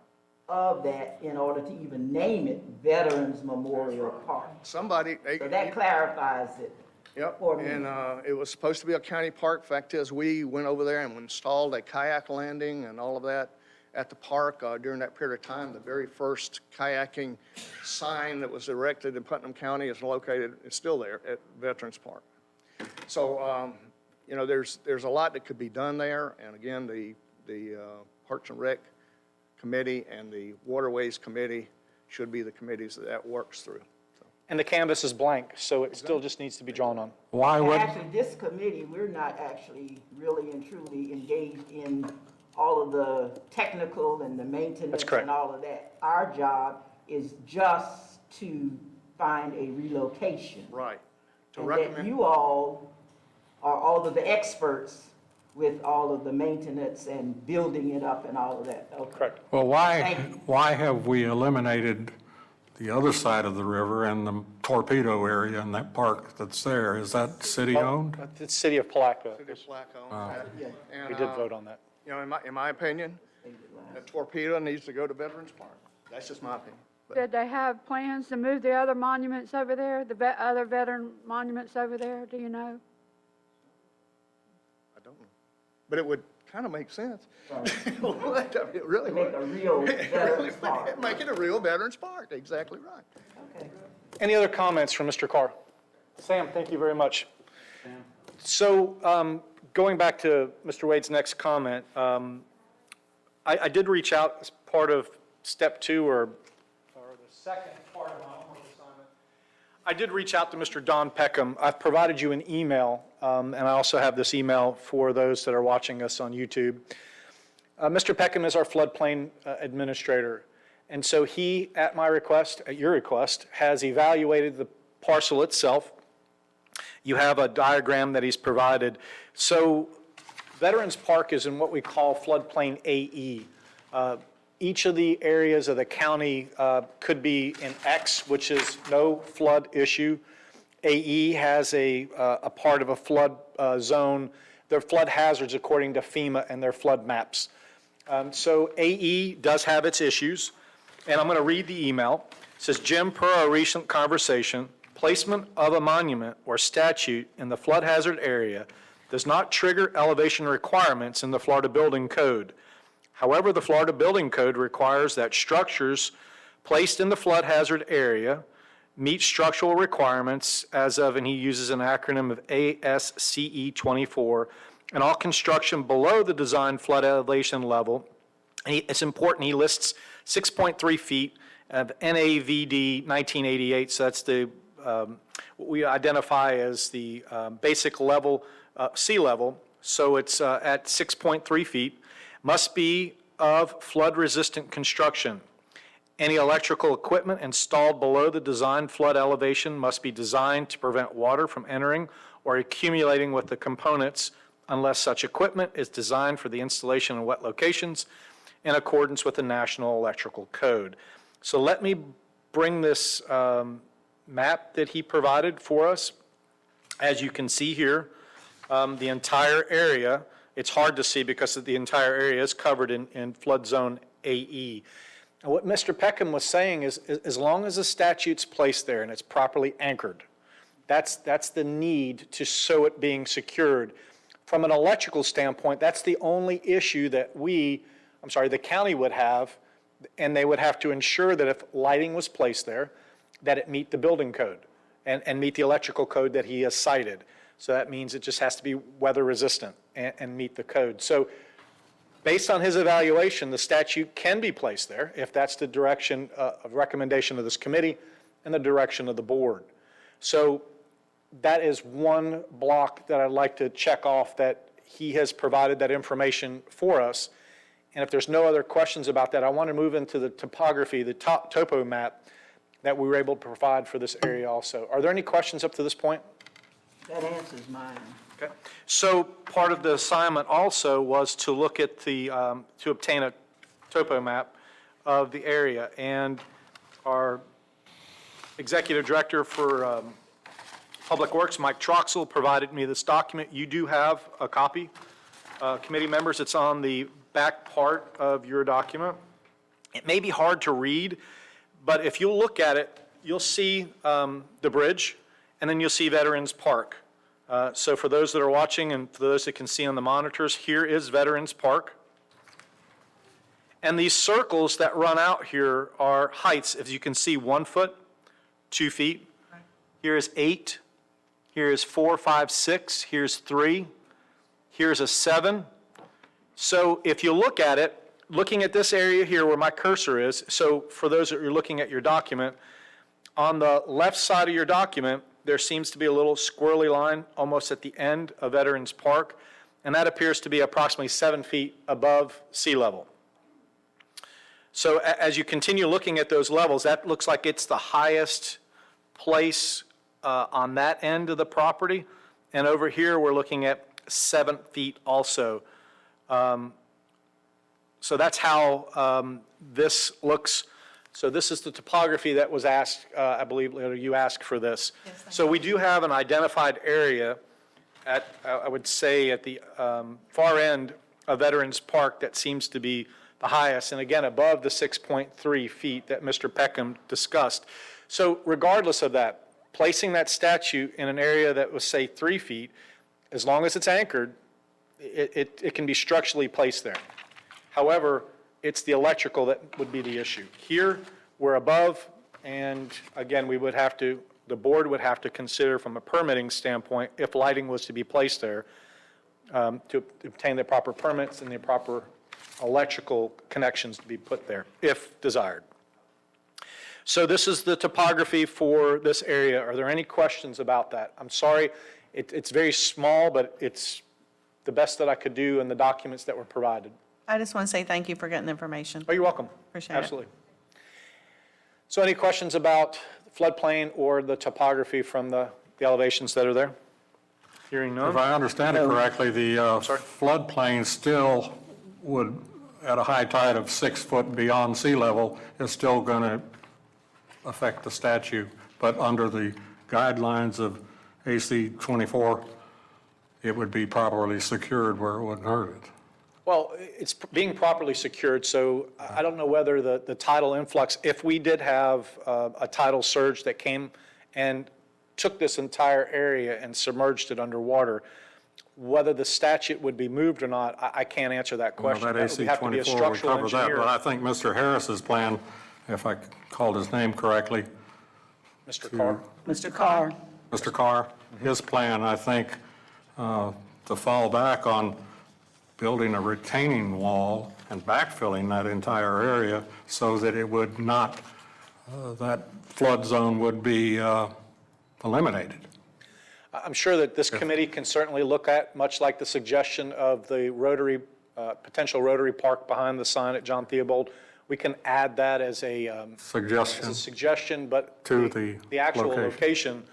of that in order to even name it Veterans Memorial Park. Somebody. So that clarifies it. Yep, for me. and it was supposed to be a county park. Fact is, we went over there and installed a kayak landing and all of that at the park during that period of time. The very first kayaking sign that was erected in Putnam County is still there at Veterans Park. So, there's a lot that could be done there. And again, the Parks and Rec Committee and the Waterways Committee should be the committees that works through. And the canvas is blank, so it still just needs to be drawn on. Why would, Actually, this committee, we're not actually really and truly engaged in all of the technical and the maintenance correct. and all of that. Our job is just to find a relocation. Right. To And recommend. that you all are all of the experts with all of the maintenance and building it up and all of that. Okay. Correct. well, Thank you. why have we eliminated the other side of the river and the Torpedo area and that park that's there, is that city-owned? It's City of Palaca. City of Palaca. We did vote on that. You know, in my opinion, the Torpedo needs to go to Veterans Park. That's just my opinion. But Did they have plans to move the other monuments over there, the other veteran monuments over there, do you know? I don't know. But it would kind of make sense. It really would. Make a real Veterans Park. Make it a real Veterans Park, exactly right. Any other comments from Mr. Carr? Sam, thank you very much. So going back to Mr. Wade's next comment, I did reach out as part of step 2 or the second part of my homework assignment. I did reach out to Mr. Don Peckham. I've provided you an email, and I also have this email for those that are watching us on YouTube. Mr. Peckham is our floodplain administrator. And so he, at my request, at your request, has evaluated the parcel itself. You have a diagram that he's provided. So Veterans Park is in what we call floodplain AE. Each of the areas of the county could be in X, which is no flood issue. AE has a part of a flood zone. They're flood hazards according to FEMA and their flood maps. So AE does have its issues, and I'm going to read the email. It says, Jim, per our recent conversation, placement of a monument or statute in the flood hazard area does not trigger elevation requirements in the Florida Building Code. However, the Florida Building Code requires that structures placed in the flood hazard area meet structural requirements as of, and he uses an acronym of ASCE 24, and all construction below the design flood elevation level. It's important, he lists 6.3 feet of NAVD 1988, so that's the what we identify as the basic level, sea level, so it's at 6.3 feet, must be of flood-resistant construction. Any electrical equipment installed below the design flood elevation must be designed to prevent water from entering or accumulating with the components unless such equipment is designed for the installation in wet locations in accordance with the National Electrical Code. So let me bring this map that he provided for us. As you can see here, the entire area, it's hard to see because the entire area is covered in flood zone AE. And what Mr. Peckham was saying is as long as the statute's placed there and it's properly anchored, that's the need to show it being secured. From an electrical standpoint, that's the only issue that the county would have, and they would have to ensure that if lighting was placed there, that it meet the building code and meet the electrical code that he has cited. So that means it just has to be weather resistant and meet the code. So based on his evaluation, the statute can be placed there if that's the direction of recommendation of this committee and the direction of the board. So that is one block that I'd like to check off, that he has provided that information for us. And if there's no other questions about that, I want to move into the topography, the topo map that we were able to provide for this area also. Are there any questions up to this point? That answers mine. Okay. So part of the assignment also was to look at the, to obtain a topo map of the area. And our executive director for Public Works, Mike Troxel, provided me this document. You do have a copy. Committee members, it's on the back part of your document. It may be hard to read, but if you look at it, you'll see the bridge, and then you'll see Veterans Park. So for those that are watching and for those that can see on the monitors, here is Veterans Park. And these circles that run out here are heights. As you can see, 1 foot, 2 feet. Here is 8. Here is 4, 5, 6. Here's 3. Here's a 7. So if you look at it, looking at this area here where my cursor is, so for those that are looking at your document, on the left side of your document, there seems to be a little squirrely line almost at the end of Veterans Park, and that appears to be approximately 7 feet above sea level. So as you continue looking at those levels, that looks like it's the highest place on that end of the property, and over here we're looking at 7 feet also. So that's how this looks. So this is the topography that was asked, I believe, Leonard, you asked for this. So we do have an identified area at, I would say, at the far end of Veterans Park that seems to be the highest, and again, above the 6.3 feet that Mr. Peckham discussed. So regardless of that, placing that statue in an area that was, say, 3 feet, as long as it's anchored, it can be structurally placed there. However, it's the electrical that would be the issue. Here, we're above, and again, we would have to, the board would have to consider from a permitting standpoint, if lighting was to be placed there, to obtain the proper permits and the proper electrical connections to be put there, if desired. So this is the topography for this area. Are there any questions about that? I'm sorry, it's very small, but it's the best that I could do in the documents that were provided. I just want to say thank you for getting the information. Oh, you're welcome. Appreciate it. Absolutely. So any questions about the floodplain or the topography from the elevations that are there? Hearing none? If I understand it correctly, the floodplain still would, at a high tide of 6 foot beyond sea level, is still going to affect the statue, but under the guidelines of AC 24, it would be properly secured where it wouldn't hurt it. Well, it's being properly secured, so I don't know whether the tidal influx, if we did have a tidal surge that came and took this entire area and submerged it underwater, whether the statute would be moved or not, I can't answer that question. Well, that AC 24 would cover that, but I think Mr. Harris's plan, if I called his name correctly. Mr. Carr. Mr. Carr. Mr. Carr, his plan, I think, to fall back on building a retaining wall and backfilling that entire area so that it would not, that flood zone would be eliminated. I'm sure that this committee can certainly look at, much like the suggestion of the Rotary, potential Rotary Park behind the sign at John Theobald. We can add that as a suggestion, but to the actual location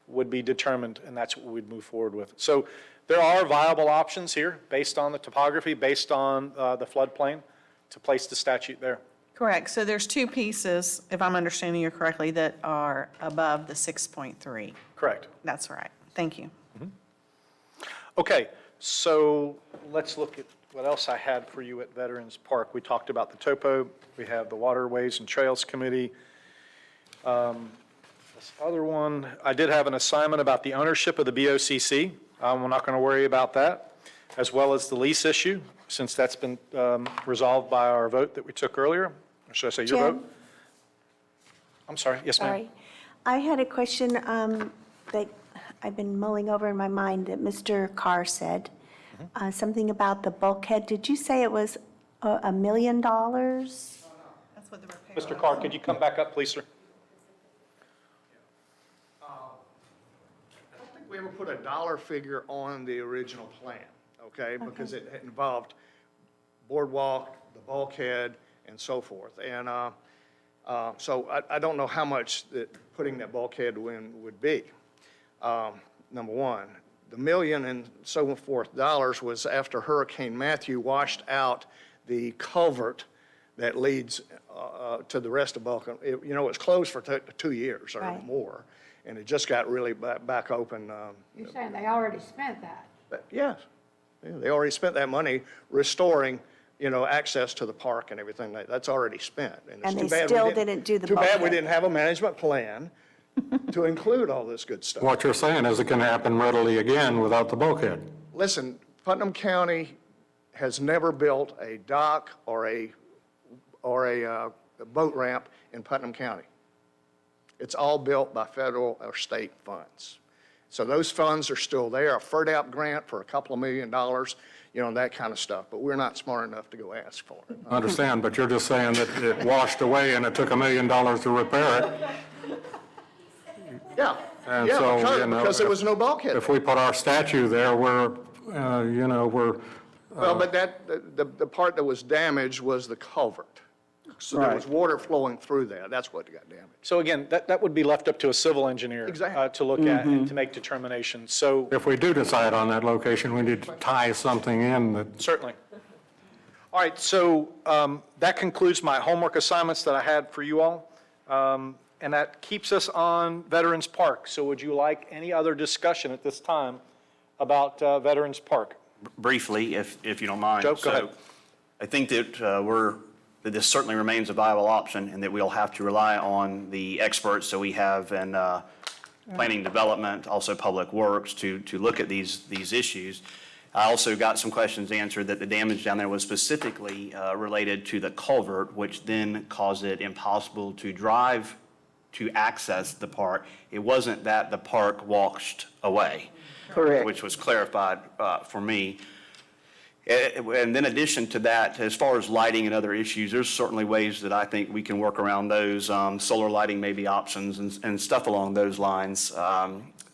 would be determined, and that's what we'd move forward with. So there are viable options here based on the topography, based on the floodplain, to place the statue there. Correct. So there's two pieces, if I'm understanding you correctly, that are above the 6.3. Correct. That's right. Thank you. Okay, so let's look at what else I had for you at Veterans Park. We talked about the topo. We have the Waterways and Trails Committee. This other one, I did have an assignment about the ownership of the BOCC. We're not going to worry about that, as well as the lease issue, since that's been resolved by our vote that we took earlier. Or should I say your vote? I'm sorry. Yes, ma'am. Sorry. I had a question that I've been mulling over in my mind that Mr. Carr said. Something about the bulkhead. Did you say it was $1 million? That's what the repair. Mr. Carr, could you come back up, please, sir? I don't think we ever put a dollar figure on the original plan, okay? Because it involved boardwalk, the bulkhead, and so forth. And so I don't know how much that putting that bulkhead in would be, number one. The $1 million and so forth was after Hurricane Matthew washed out the culvert that leads to the rest of Balkan. It was closed for 2 years or more, and it just got really back open. You're saying they already spent that? Yes. Yeah, they already spent that money restoring, access to the park and everything. That's already spent. And they still didn't do the bulkhead. Too bad we bulkhead. didn't have a management plan to include all this good stuff. What you're saying is it can happen readily again without the bulkhead. Listen, Putnam County has never built a dock or a boat ramp in Putnam County. It's all built by federal or state funds. So those funds are still there, a FERDAP grant for a couple of $1 million, that kind of stuff. But we're not smart enough to go ask for it. I understand, but you're just saying that it washed away and it took $1 million to repair it. Yeah, And yeah, so, because there was no bulkhead. If we put our statue there, we're. Well, but the part that was damaged was the culvert. So there was water flowing through there. That's what got damaged. So again, that would be left up to a civil engineer to look at and to make determinations. So If we do decide on that location, we need to tie something in that. certainly. All right, so that concludes my homework assignments that I had for you all. And that keeps us on Veterans Park. So would you like any other discussion at this time about Veterans Park? Briefly, if you don't mind. Joe, go ahead. I think that that this certainly remains a viable option and that we'll have to rely on the experts that we have in planning development, also public works to look at these issues. I also got some questions answered that the damage down there was specifically related to the culvert, which then caused it impossible to drive to access the park. It wasn't that the park washed away. Correct. Which was clarified for me. And then in addition to that, as far as lighting and other issues, there's certainly ways that I think we can work around those. Solar lighting may be options and stuff along those lines.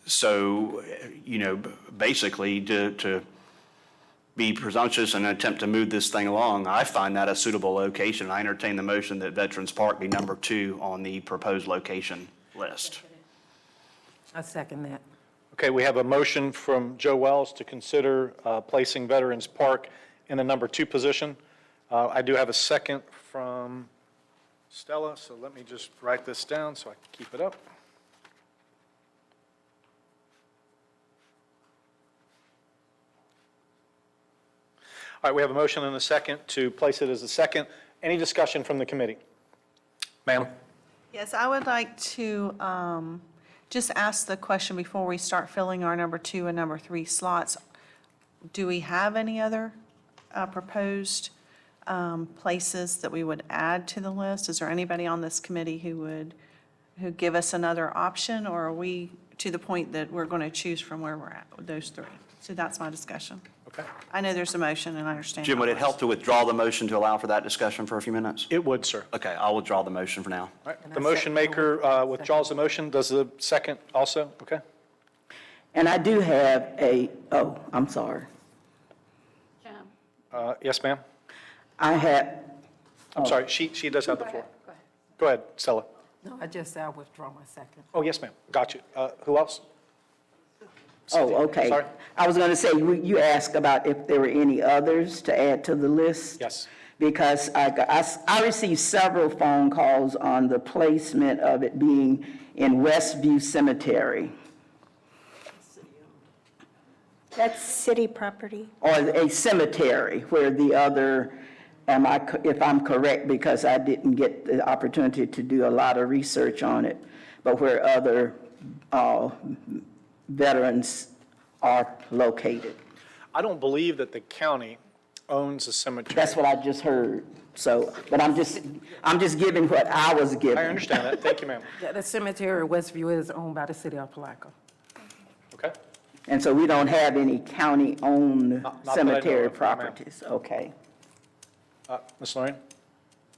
So, you know, basically to be presumptuous and attempt to move this thing along, I find that a suitable location. I entertain the motion that Veterans Park be number 2 on the proposed location list. I second that. Okay, we have a motion from Joe Wells to consider placing Veterans Park in the number 2 position. I do have a second from Stella, so let me just write this down so I can keep it up. All right, we have a motion and a second to place it as a second. Any discussion from the committee? Ma'am? Yes, I would like to just ask the question before we start filling our number 2 and number 3 slots. Do we have any other proposed places that we would add to the list? Is there anybody on this committee who give us another option, or are we to the point that we're going to choose from where we're at with those 3? So that's my discussion. Okay. I know there's a motion, and I understand. Jim, would it help to withdraw the motion to allow for that discussion for a few minutes? It would, sir. Okay, I'll withdraw the motion for now. All right, the motion maker withdraws the motion. Does the second also? Okay. And I do have I'm sorry. Yes, ma'am? I have, I'm sorry, she does have the floor. Go ahead, Stella. No, I just said I withdraw my second. Oh, yes, ma'am. Got you. Who else? okay. Sorry? I was going to say, you asked about if there were any others to add to the list. Yes. Because I received several phone calls on the placement of it being in Westview Cemetery. That's city property. Or a cemetery where the other, if I'm correct, because I didn't get the opportunity to do a lot of research on it, but where other veterans are located. I don't believe that the county owns a cemetery. That's what I just heard. So, but I'm just giving what I was given. I understand that. Thank you, ma'am. Yeah, the cemetery at Westview is owned by the city of Palaca. Okay. And so we don't have any county-owned Not that I know cemetery of, no, ma'am. properties. Okay. Ms. Lorraine?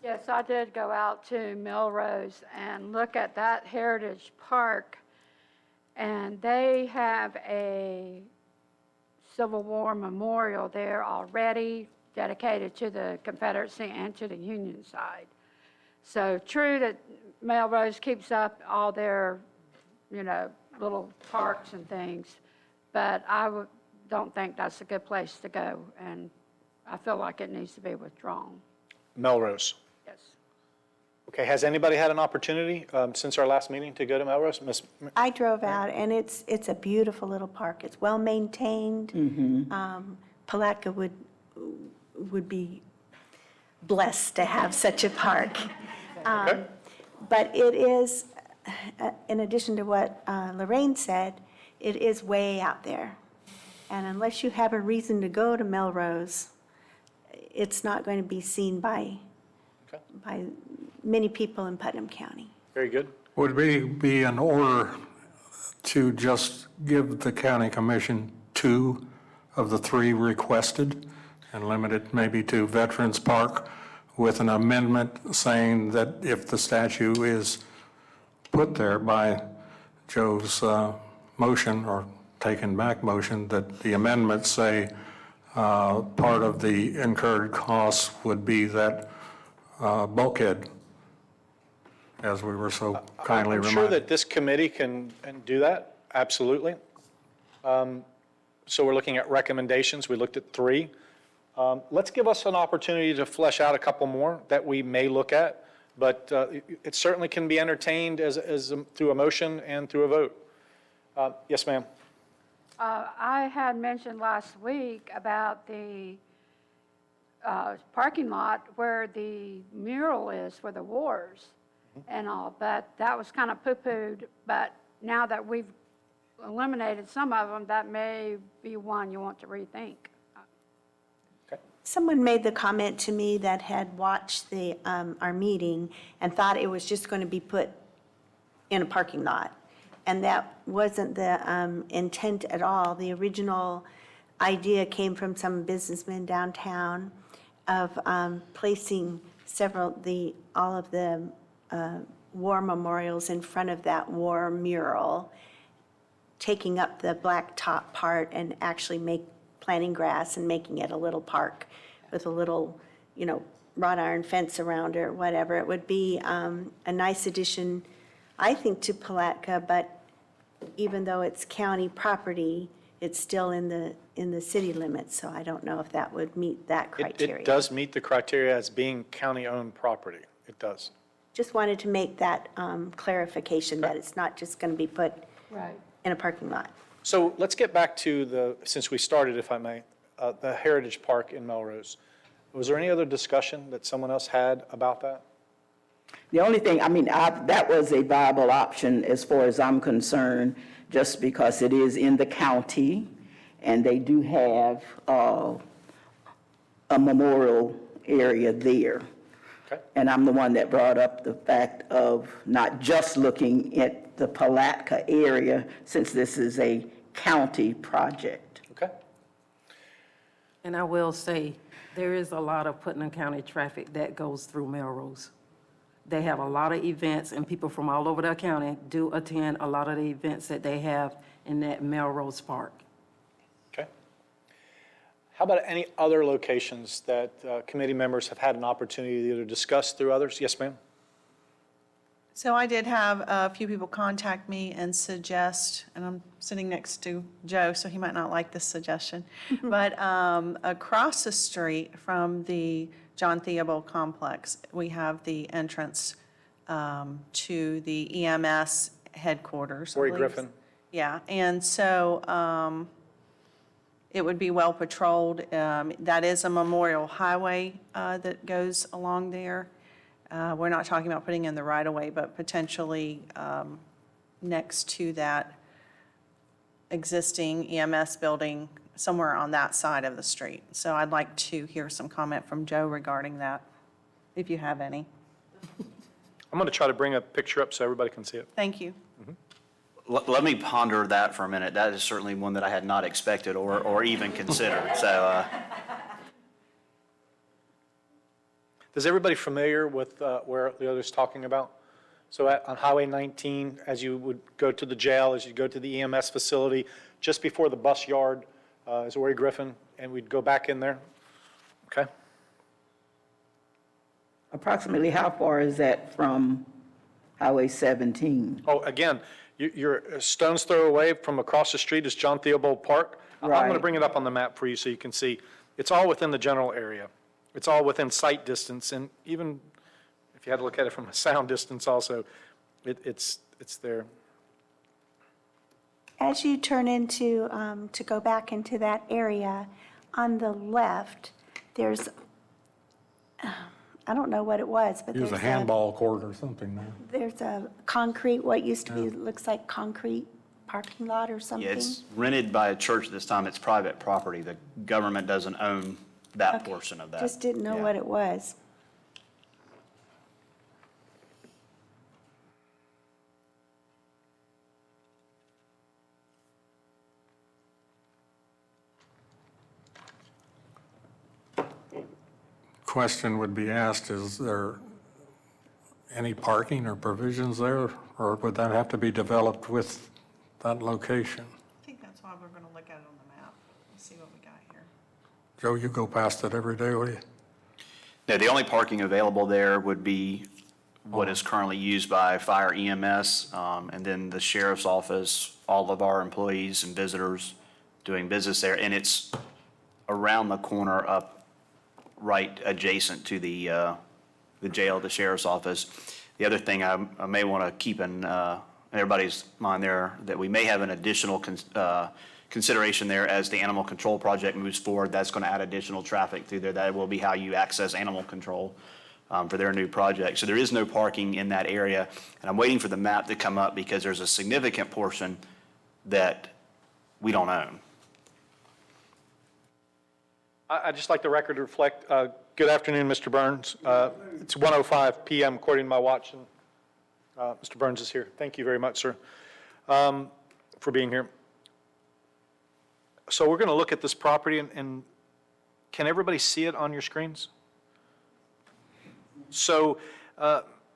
Yes, I did go out to Melrose and look at that heritage park, and they have a Civil War memorial there already dedicated to the Confederacy and to the Union side. So true that Melrose keeps up all their, little parks and things, but I don't think that's a good place to go, and I feel like it needs to be withdrawn. Melrose. Yes. Okay, has anybody had an opportunity since our last meeting to go to Melrose? I drove out, and it's a beautiful little park. It's well-maintained. Palatka would be blessed to have such a park. But it is, in addition to what Lorraine said, it is way out there. And unless you have a reason to go to Melrose, it's not going to be seen by many people in Putnam County. Very good. Would it be in order to just give the county commission 2 of the 3 requested and limit it maybe to Veterans Park with an amendment saying that if the statue is put there by Joe's motion or taken back motion, that the amendments say part of the incurred costs would be that bulkhead, as we were so kindly reminded. I'm sure that this committee can do that, absolutely. So we're looking at recommendations. We looked at 3. Let's give us an opportunity to flesh out a couple more that we may look at, but it certainly can be entertained through a motion and through a vote. Yes, ma'am. I had mentioned last week about the parking lot where the mural is for the wars and all, but that was kind of poo-pooed. But now that we've eliminated some of them, that may be one you want to rethink. Someone made the comment to me that had watched our meeting and thought it was just going to be put in a parking lot. And that wasn't the intent at all. The original idea came from some businessmen downtown of placing all of the war memorials in front of that war mural, taking up the black top part and actually planting grass and making it a little park with a little, wrought iron fence around it or whatever. It would be a nice addition, I think, to Palatka, but even though it's county property, it's still in the city limits, so I don't know if that would meet that criteria. It does meet the criteria as being county-owned property. It does. Just wanted to make that clarification, that it's not just going to be put in a parking lot. So let's get back to since we started, if I may, the Heritage Park in Melrose. Was there any other discussion that someone else had about that? The only thing, that was a viable option as far as I'm concerned, just because it is in the county, and they do have a memorial area there. Okay. And I'm the one that brought up the fact of not just looking at the Palatka area, since this is a county project. Okay. And I will say, there is a lot of Putnam County traffic that goes through Melrose. They have a lot of events, and people from all over the county do attend a lot of the events that they have in that Melrose Park. Okay. How about any other locations that committee members have had an opportunity to either discuss through others? Yes, ma'am. So I did have a few people contact me and suggest, and I'm sitting next to Joe, so he might not like this suggestion, but across the street from the John Theobald complex, we have the entrance to the EMS headquarters. I Roy believe. Griffin. Yeah, and so it would be well patrolled. That is a memorial highway that goes along there. We're not talking about putting in the right-of-way, but potentially next to that existing EMS building, somewhere on that side of the street. So I'd like to hear some comment from Joe regarding that, if you have any. I'm going to try to bring a picture up so everybody can see it. Thank you. Let me ponder that for a minute. That is certainly one that I had not expected or even considered. So, Is everybody familiar with where the other's talking about? So on Highway 19, as you would go to the jail, as you go to the EMS facility, just before the bus yard is Roy Griffin, and we'd go back in there. Okay? Approximately how far is that from Highway 17? Oh, again, you're a stone's throw away from across the street is John Theobald Park. I'm going to Right. bring it up on the map for you so you can see. It's all within the general area. It's all within sight distance, and even if you had to look at it from a sound distance also, it's there. As you turn into, to go back into that area, on the left, there's, I don't know what it was, but Use there's a handball court or something there. there's a concrete, what used to be, looks like concrete parking lot or yeah, something. it's rented by a church this time. It's private property. The government doesn't own that Okay. portion of that. Just didn't know Yeah. what it was. Question would be asked, is there any parking or provisions there, or would that have to be developed with that location? I think that's why we're going to look at it on the map. Let's see what we got here. Joe, you go past it every day, will you? No, the only parking available there would be what is currently used by fire EMS, and then the sheriff's office, all of our employees and visitors doing business there. And it's around the corner up right adjacent to the jail, the sheriff's office. The other thing I may want to keep in everybody's mind there, that we may have an additional consideration there as the animal control project moves forward. That's going to add additional traffic through there. That will be how you access animal control for their new project. So there is no parking in that area. And I'm waiting for the map to come up because there's a significant portion that we don't own. I'd just like the record to reflect, good afternoon, Mr. Burns. It's 1:05 PM according to my watch, and Mr. Burns is here. Thank you very much, sir, for being here. So we're going to look at this property, and can everybody see it on your screens? So,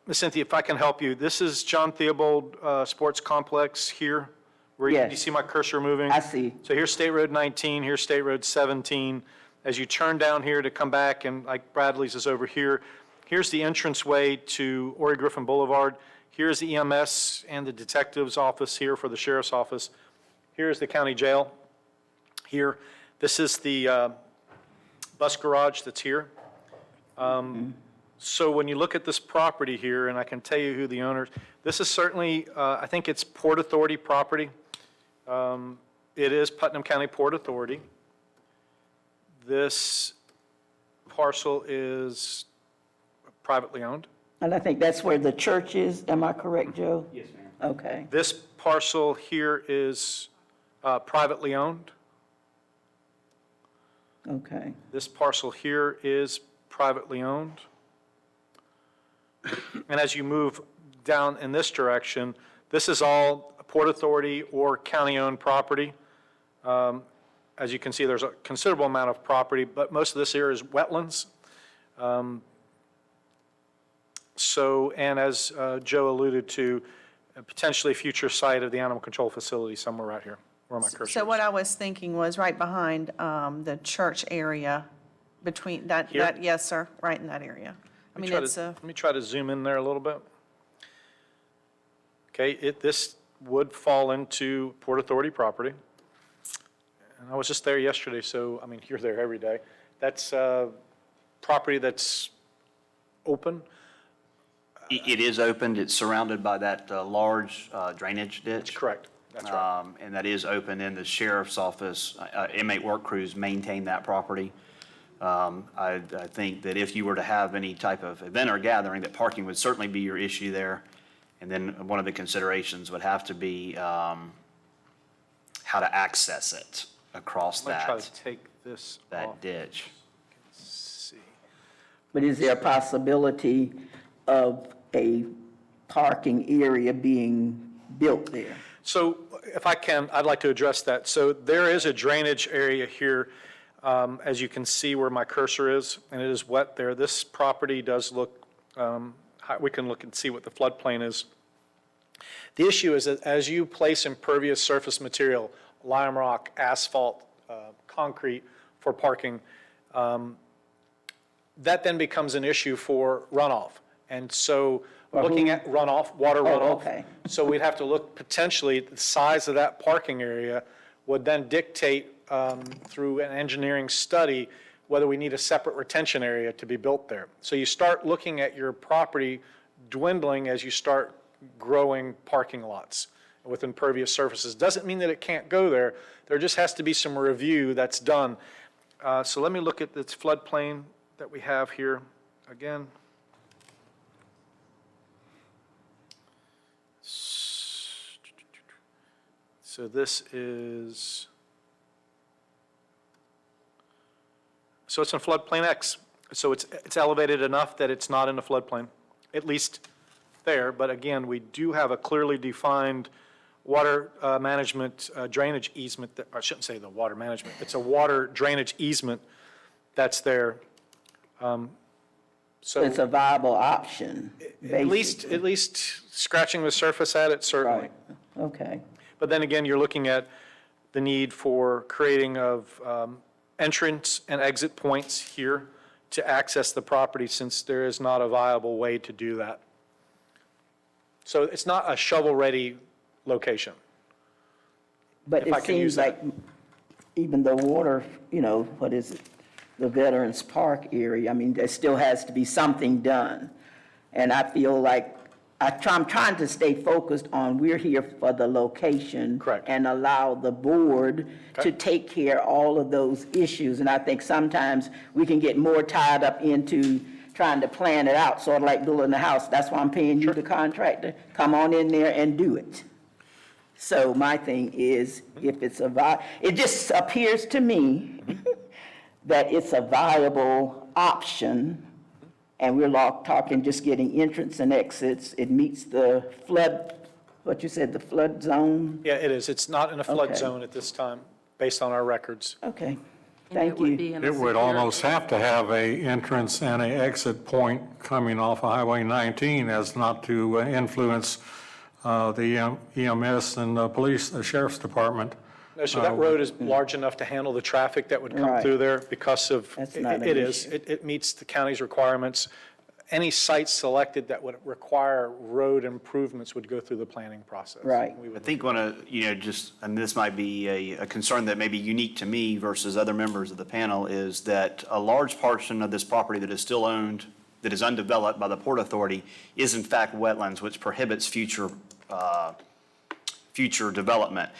Ms. Cynthia, if I can help you, this is John Theobald Sports Complex here, where Yes. you see my cursor moving? I see. So here's State Road 19, here's State Road 17. As you turn down here to come back, and like Bradley's is over here, here's the entranceway to Ori Griffin Boulevard. Here's the EMS and the detective's office here for the sheriff's office. Here's the county jail here. This is the bus garage that's here. So when you look at this property here, and I can tell you who the owners, this is certainly, I think it's Port Authority property. It is Putnam County Port Authority. This parcel is privately owned. And I think that's where the church is. Am I correct, Joe? Yes, ma'am. Okay. This parcel here is privately owned. Okay. This parcel here is privately owned. And as you move down in this direction, this is all Port Authority or county-owned property. As you can see, there's a considerable amount of property, but most of this area is wetlands. And as Joe alluded to, a potentially future site of the animal control facility somewhere right here, where my cursor is. So what I was thinking was right behind the church area, between that, Here? yes, sir, right in that area. I mean, it's a, Let me try to zoom in there a little bit. Okay, this would fall into Port Authority property. And I was just there yesterday, so, I mean, you're there every day. That's property that's open. It is opened. It's surrounded by that large drainage ditch. That's correct. That's right. And that is open, and the sheriff's office, inmate work crews maintain that property. I think that if you were to have any type of event or gathering, that parking would certainly be your issue there. And then one of the considerations would have to be how to access it across I'm going to try that to take this off. ditch. Let's see. But is there a possibility of a parking area being built there? So if I can, I'd like to address that. So there is a drainage area here, as you can see where my cursor is, and it is wet there. This property does look, we can look and see what the floodplain is. The issue is that as you place impervious surface material, lime rock, asphalt, concrete for parking, that then becomes an issue for runoff. And so looking at runoff, water runoff. Okay. So we'd have to look potentially at the size of that parking area would then dictate through an engineering study whether we need a separate retention area to be built there. So you start looking at your property dwindling as you start growing parking lots with impervious surfaces. Doesn't mean that it can't go there. There just has to be some review that's done. So let me look at this floodplain that we have here again. So this is, so it's in floodplain X. So it's elevated enough that it's not in the floodplain, at least there. But again, we do have a clearly defined water management drainage easement, that, I shouldn't say the water management, it's a water drainage easement that's there. So It's a viable option, at least scratching the surface at it, certainly. Right. Okay. But then again, you're looking at the need for creating of entrance and exit points here to access the property, since there is not a viable way to do that. So it's not a shovel-ready location. But if I it can use seems like even the water, what is it? the Veterans Park area. I mean, there still has to be something done. And I feel like I'm trying to stay focused on, we're here for the location. Correct. And allow the board to take care of all of those issues. And I think sometimes we can get more tied up into trying to plan it out, sort of like building a house. That's why I'm paying you, the contractor. Come on in there and do it. So my thing is, if it's it just appears to me that it's a viable option, and we're talking just getting entrance and exits. It meets the flood, what you said, the flood zone? Yeah, it is. It's not in a flood Okay. zone at this time, based on our records. Okay, And thank it would you. be in a It would secure- almost have to have a entrance and a exit point coming off of Highway 19 as not to influence the EMS and the police, the sheriff's department. No, so that road is large enough to handle the traffic that would come Right. through there because of, That's not an it is. issue. It meets the county's requirements. Any site selected that would require road improvements would go through the planning process. Right. We I would- think one of, and this might be a concern that may be unique to me versus other members of the panel, is that a large portion of this property that is still owned, that is undeveloped by the Port Authority, is in fact wetlands, which prohibits future development.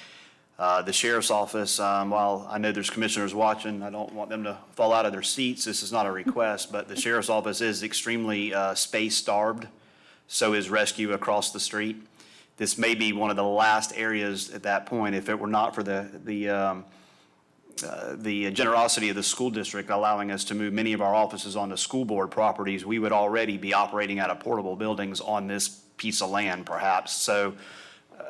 The sheriff's office, while I know there's commissioners watching, I don't want them to fall out of their seats. This is not a request, but the sheriff's office is extremely space-starved. So is rescue across the street. This may be one of the last areas at that point, if it were not for the generosity of the school district allowing us to move many of our offices onto school board properties, we would already be operating out of portable buildings on this piece of land perhaps. So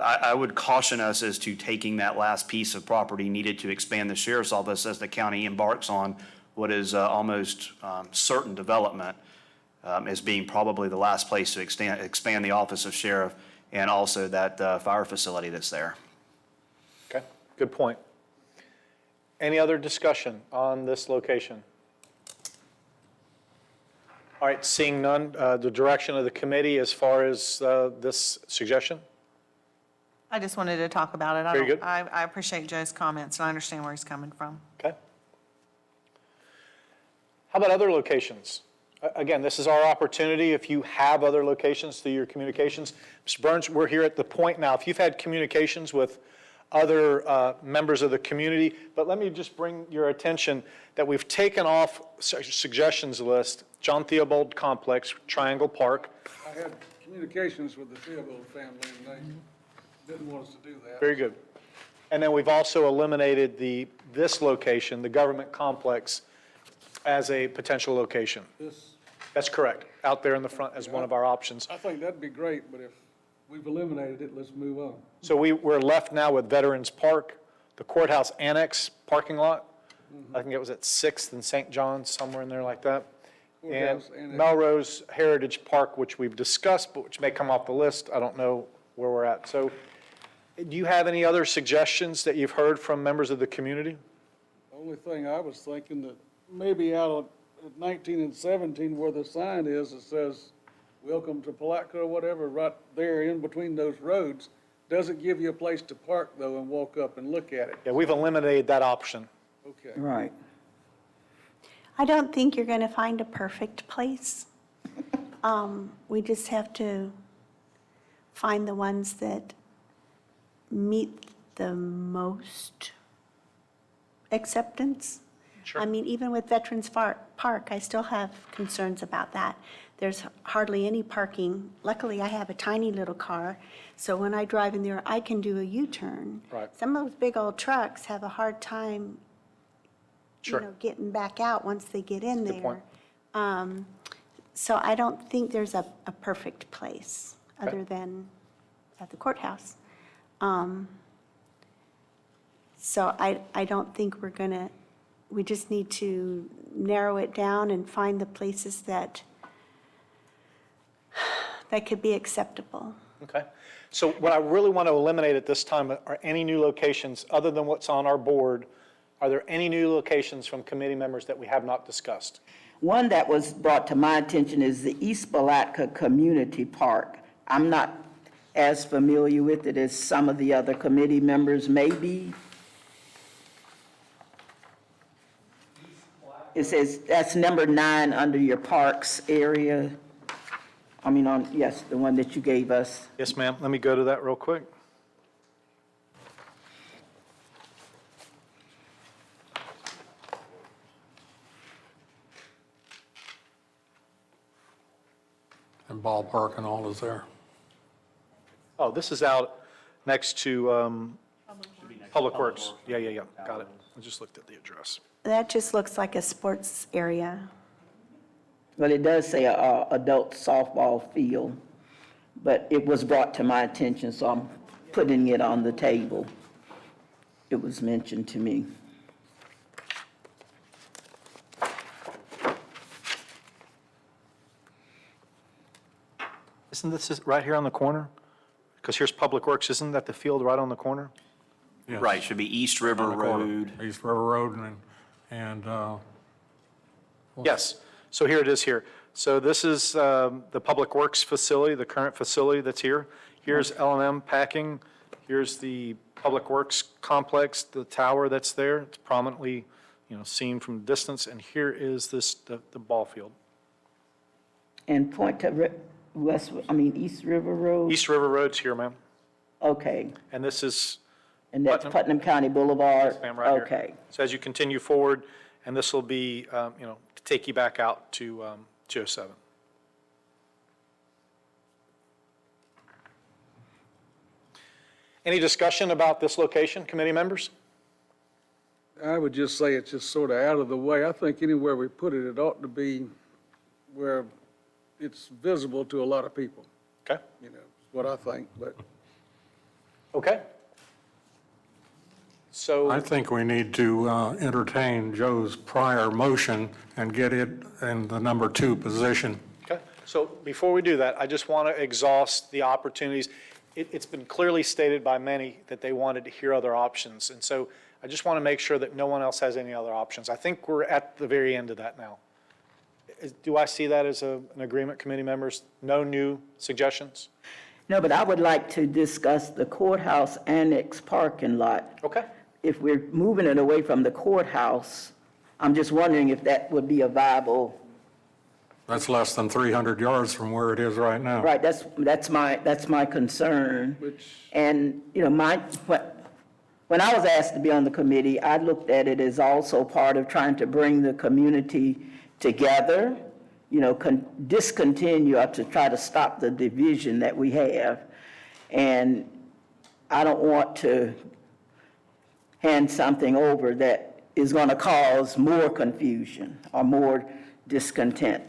I would caution us as to taking that last piece of property needed to expand the sheriff's office as the county embarks on what is almost certain development as being probably the last place to expand the office of sheriff and also that fire facility that's there. Okay, good point. Any other discussion on this location? All right, seeing none, the direction of the committee as far as this suggestion? I just wanted to talk about it. Very good. I appreciate Joe's comments, and I understand where he's coming from. Okay. How about other locations? Again, this is our opportunity. If you have other locations through your communications, Mr. Burns, we're here at the point now. If you've had communications with other members of the community, but let me just bring your attention that we've taken off suggestions list, John Theobald Complex, Triangle Park. I had communications with the Theobald family, and they didn't want us to do that. Very good. And then we've also eliminated this location, the government complex, as a potential location. That's correct, out there in the front as one of our options. I think that'd be great, but if we've eliminated it, let's move on. So we're left now with Veterans Park, the courthouse annex parking lot. I think it was at 6th and St. John's, somewhere in there like that. And Courthouse annex. Melrose Heritage Park, which we've discussed, but which may come off the list. I don't know where we're at. So do you have any other suggestions that you've heard from members of the community? The only thing I was thinking that maybe out at 19 and 17 where the sign is, it says, "Welcome to Palatka," or whatever, right there in between those roads. Doesn't give you a place to park, though, and walk up and look at it. Yeah, we've eliminated that option. Okay. Right. I don't think you're going to find a perfect place. We just have to find the ones that meet the most acceptance. Sure. I mean, even with Veterans Park, I still have concerns about that. There's hardly any parking. Luckily, I have a tiny little car, so when I drive in there, I can do a U-turn. Right. Some of those big old trucks have a hard time, Sure. getting back out once they get in Good there. point. So I don't think there's a perfect place Okay. other than at the courthouse. So I don't think we just need to narrow it down and find the places that could be acceptable. Okay. So what I really want to eliminate at this time are any new locations other than what's on our board. Are there any new locations from committee members that we have not discussed? One that was brought to my attention is the East Palatka Community Park. I'm not as familiar with it as some of the other committee members may be. it says, that's number 9 under your parks area. I mean, yes, the one that you gave us. Yes, ma'am. Let me go to that real quick. And ballpark and all is there. Oh, this is out next to Public Works. Yeah. Got it. I just looked at the address. That just looks like a sports area. Well, it does say adult softball field, but it was brought to my attention, so I'm putting it on the table. It was mentioned to me. Isn't this right here on the corner? Because here's Public Works. Isn't that the field right on the corner? Yes. Right, should be East River On the corner. Road. East River Road and Yes. So here it is here. So this is the Public Works facility, the current facility that's here. Here's L&M Packing. Here's the Public Works complex, the tower that's there. It's prominently, seen from a distance. And here is the ball field. And point to East River Road? East River Road's here, ma'am. Okay, And this is, and that's Putnam County Boulevard? ma'am, right here. Okay. So as you continue forward, and this will be, to take you back out to 207. Any discussion about this location, committee members? I would just say it's just sort of out of the way. I think anywhere we put it, it ought to be where it's visible to a lot of people. Okay. Is what I think, but. Okay. So, I think we need to entertain Joe's prior motion and get it in the number 2 position. okay. So before we do that, I just want to exhaust the opportunities. It's been clearly stated by many that they wanted to hear other options. And so I just want to make sure that no one else has any other options. I think we're at the very end of that now. Do I see that as an agreement, committee members? No new suggestions? No, but I would like to discuss the courthouse annex parking lot. Okay. If we're moving it away from the courthouse, I'm just wondering if that would be a viable, That's less than 300 yards from where it is right now. right, that's my concern. And, when I was asked to be on the committee, I looked at it as also part of trying to bring the community together, discontinue or to try to stop the division that we have. And I don't want to hand something over that is going to cause more confusion or more discontent.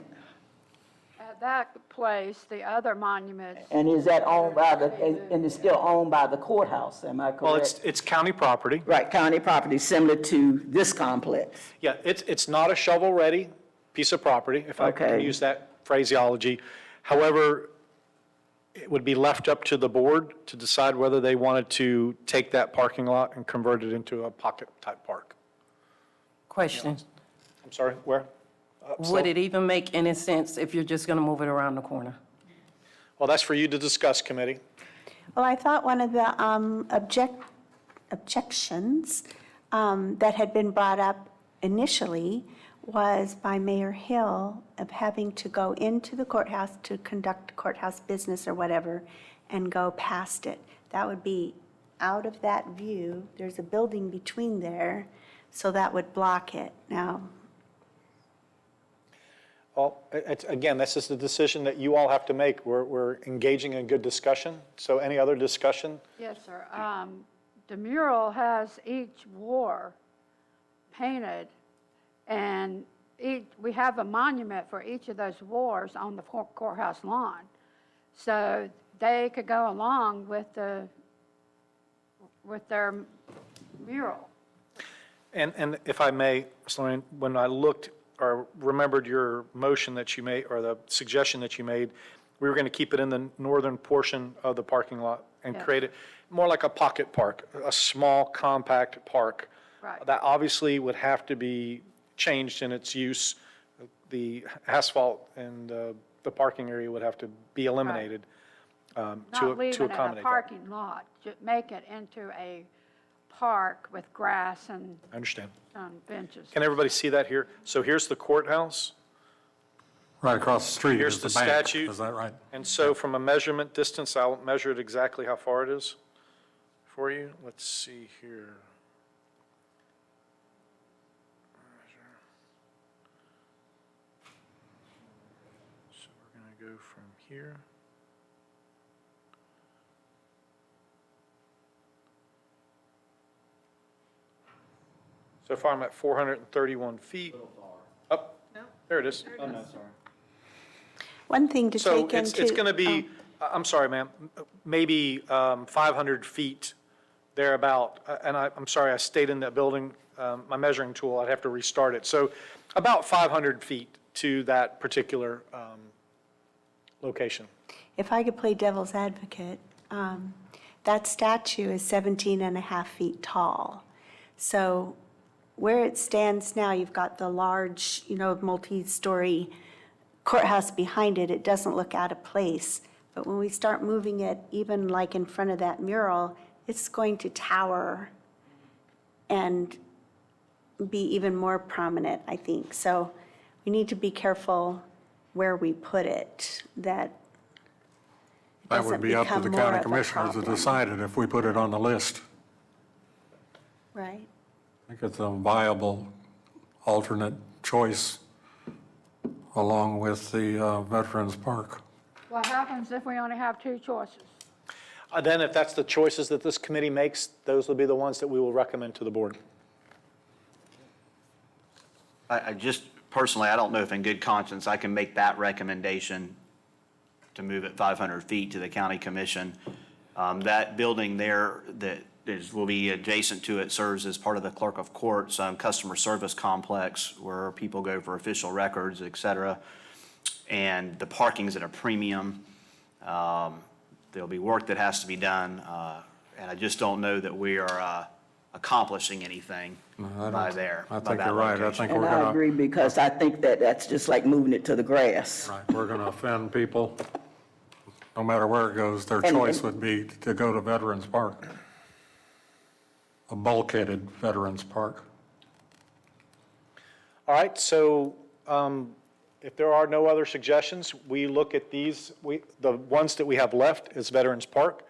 At that place, the other monument. And is that owned by and it's still owned by the courthouse, am I correct? Well, it's county property. Right, county property, similar to this complex. Yeah, it's not a shovel-ready piece of property, if I can Okay. use that phraseology. However, it would be left up to the board to decide whether they wanted to take that parking lot and convert it into a pocket-type park. Question. I'm sorry, where? Would it even make any sense if you're just going to move it around the corner? Well, that's for you to discuss, committee. Well, I thought one of the objections that had been brought up initially was by Mayor Hill of having to go into the courthouse to conduct courthouse business or whatever and go past it. That would be out of that view. There's a building between there, so that would block it. Now, Well, again, this is the decision that you all have to make. We're engaging in good discussion. So any other discussion? Yes, sir. The mural has each war painted, and we have a monument for each of those wars on the courthouse lawn. So they could go along with their mural. And if I may, Ms. Lorraine, when I looked or remembered your motion that you made, or the suggestion that you made, we were going to keep it in the northern portion of the parking lot and Yeah. create it more like a pocket park, a small, compact park. Right. That obviously would have to be changed in its use. The asphalt and the parking area would have to be eliminated Not to leave it in a accommodate that. parking lot, just make it into a park with grass and I understand. benches. Can everybody see that here? So here's the courthouse. Right across the street Here's is the the bank. statute. Is that right? And so from a measurement distance, I'll measure it exactly how far it is for you. Let's see here. So we're going to go from here. So far, I'm at 431 feet. Up, there it is. Oh, no, sorry. One thing to So take it's into. going to be, I'm sorry, ma'am, maybe 500 feet thereabout. And I'm sorry, I stayed in that building, my measuring tool, I'd have to restart it. So about 500 feet to that particular location. If I could play devil's advocate, that statue is 17 and a half feet tall. So where it stands now, you've got the large, multi-story courthouse behind it. It doesn't look out of place. But when we start moving it, even like in front of that mural, it's going to tower and be even more prominent, I think. So we need to be careful where we put it, that it That doesn't would be up to become the more county of a commissioners to problem. decide it if we put it on the list. Right. I think it's a viable alternate choice along with the Veterans Park. What happens if we only have two choices? Then if that's the choices that this committee makes, those will be the ones that we will recommend to the board. I just, personally, I don't know if in good conscience I can make that recommendation to move it 500 feet to the county commission. That building there that will be adjacent to it serves as part of the clerk of court's customer service complex where people go for official records, et cetera. And the parking's at a premium. There'll be work that has to be done. And I just don't know that we are accomplishing anything by there. I by think that you're right. I location. think And we're I going agree, because I think that that's just like moving it to the grass. Right, we're going to offend people. No matter where it goes, their And- choice would be to go to Veterans Park. A bulkheaded Veterans Park. All right, so if there are no other suggestions, we look at these, the ones that we have left is Veterans Park.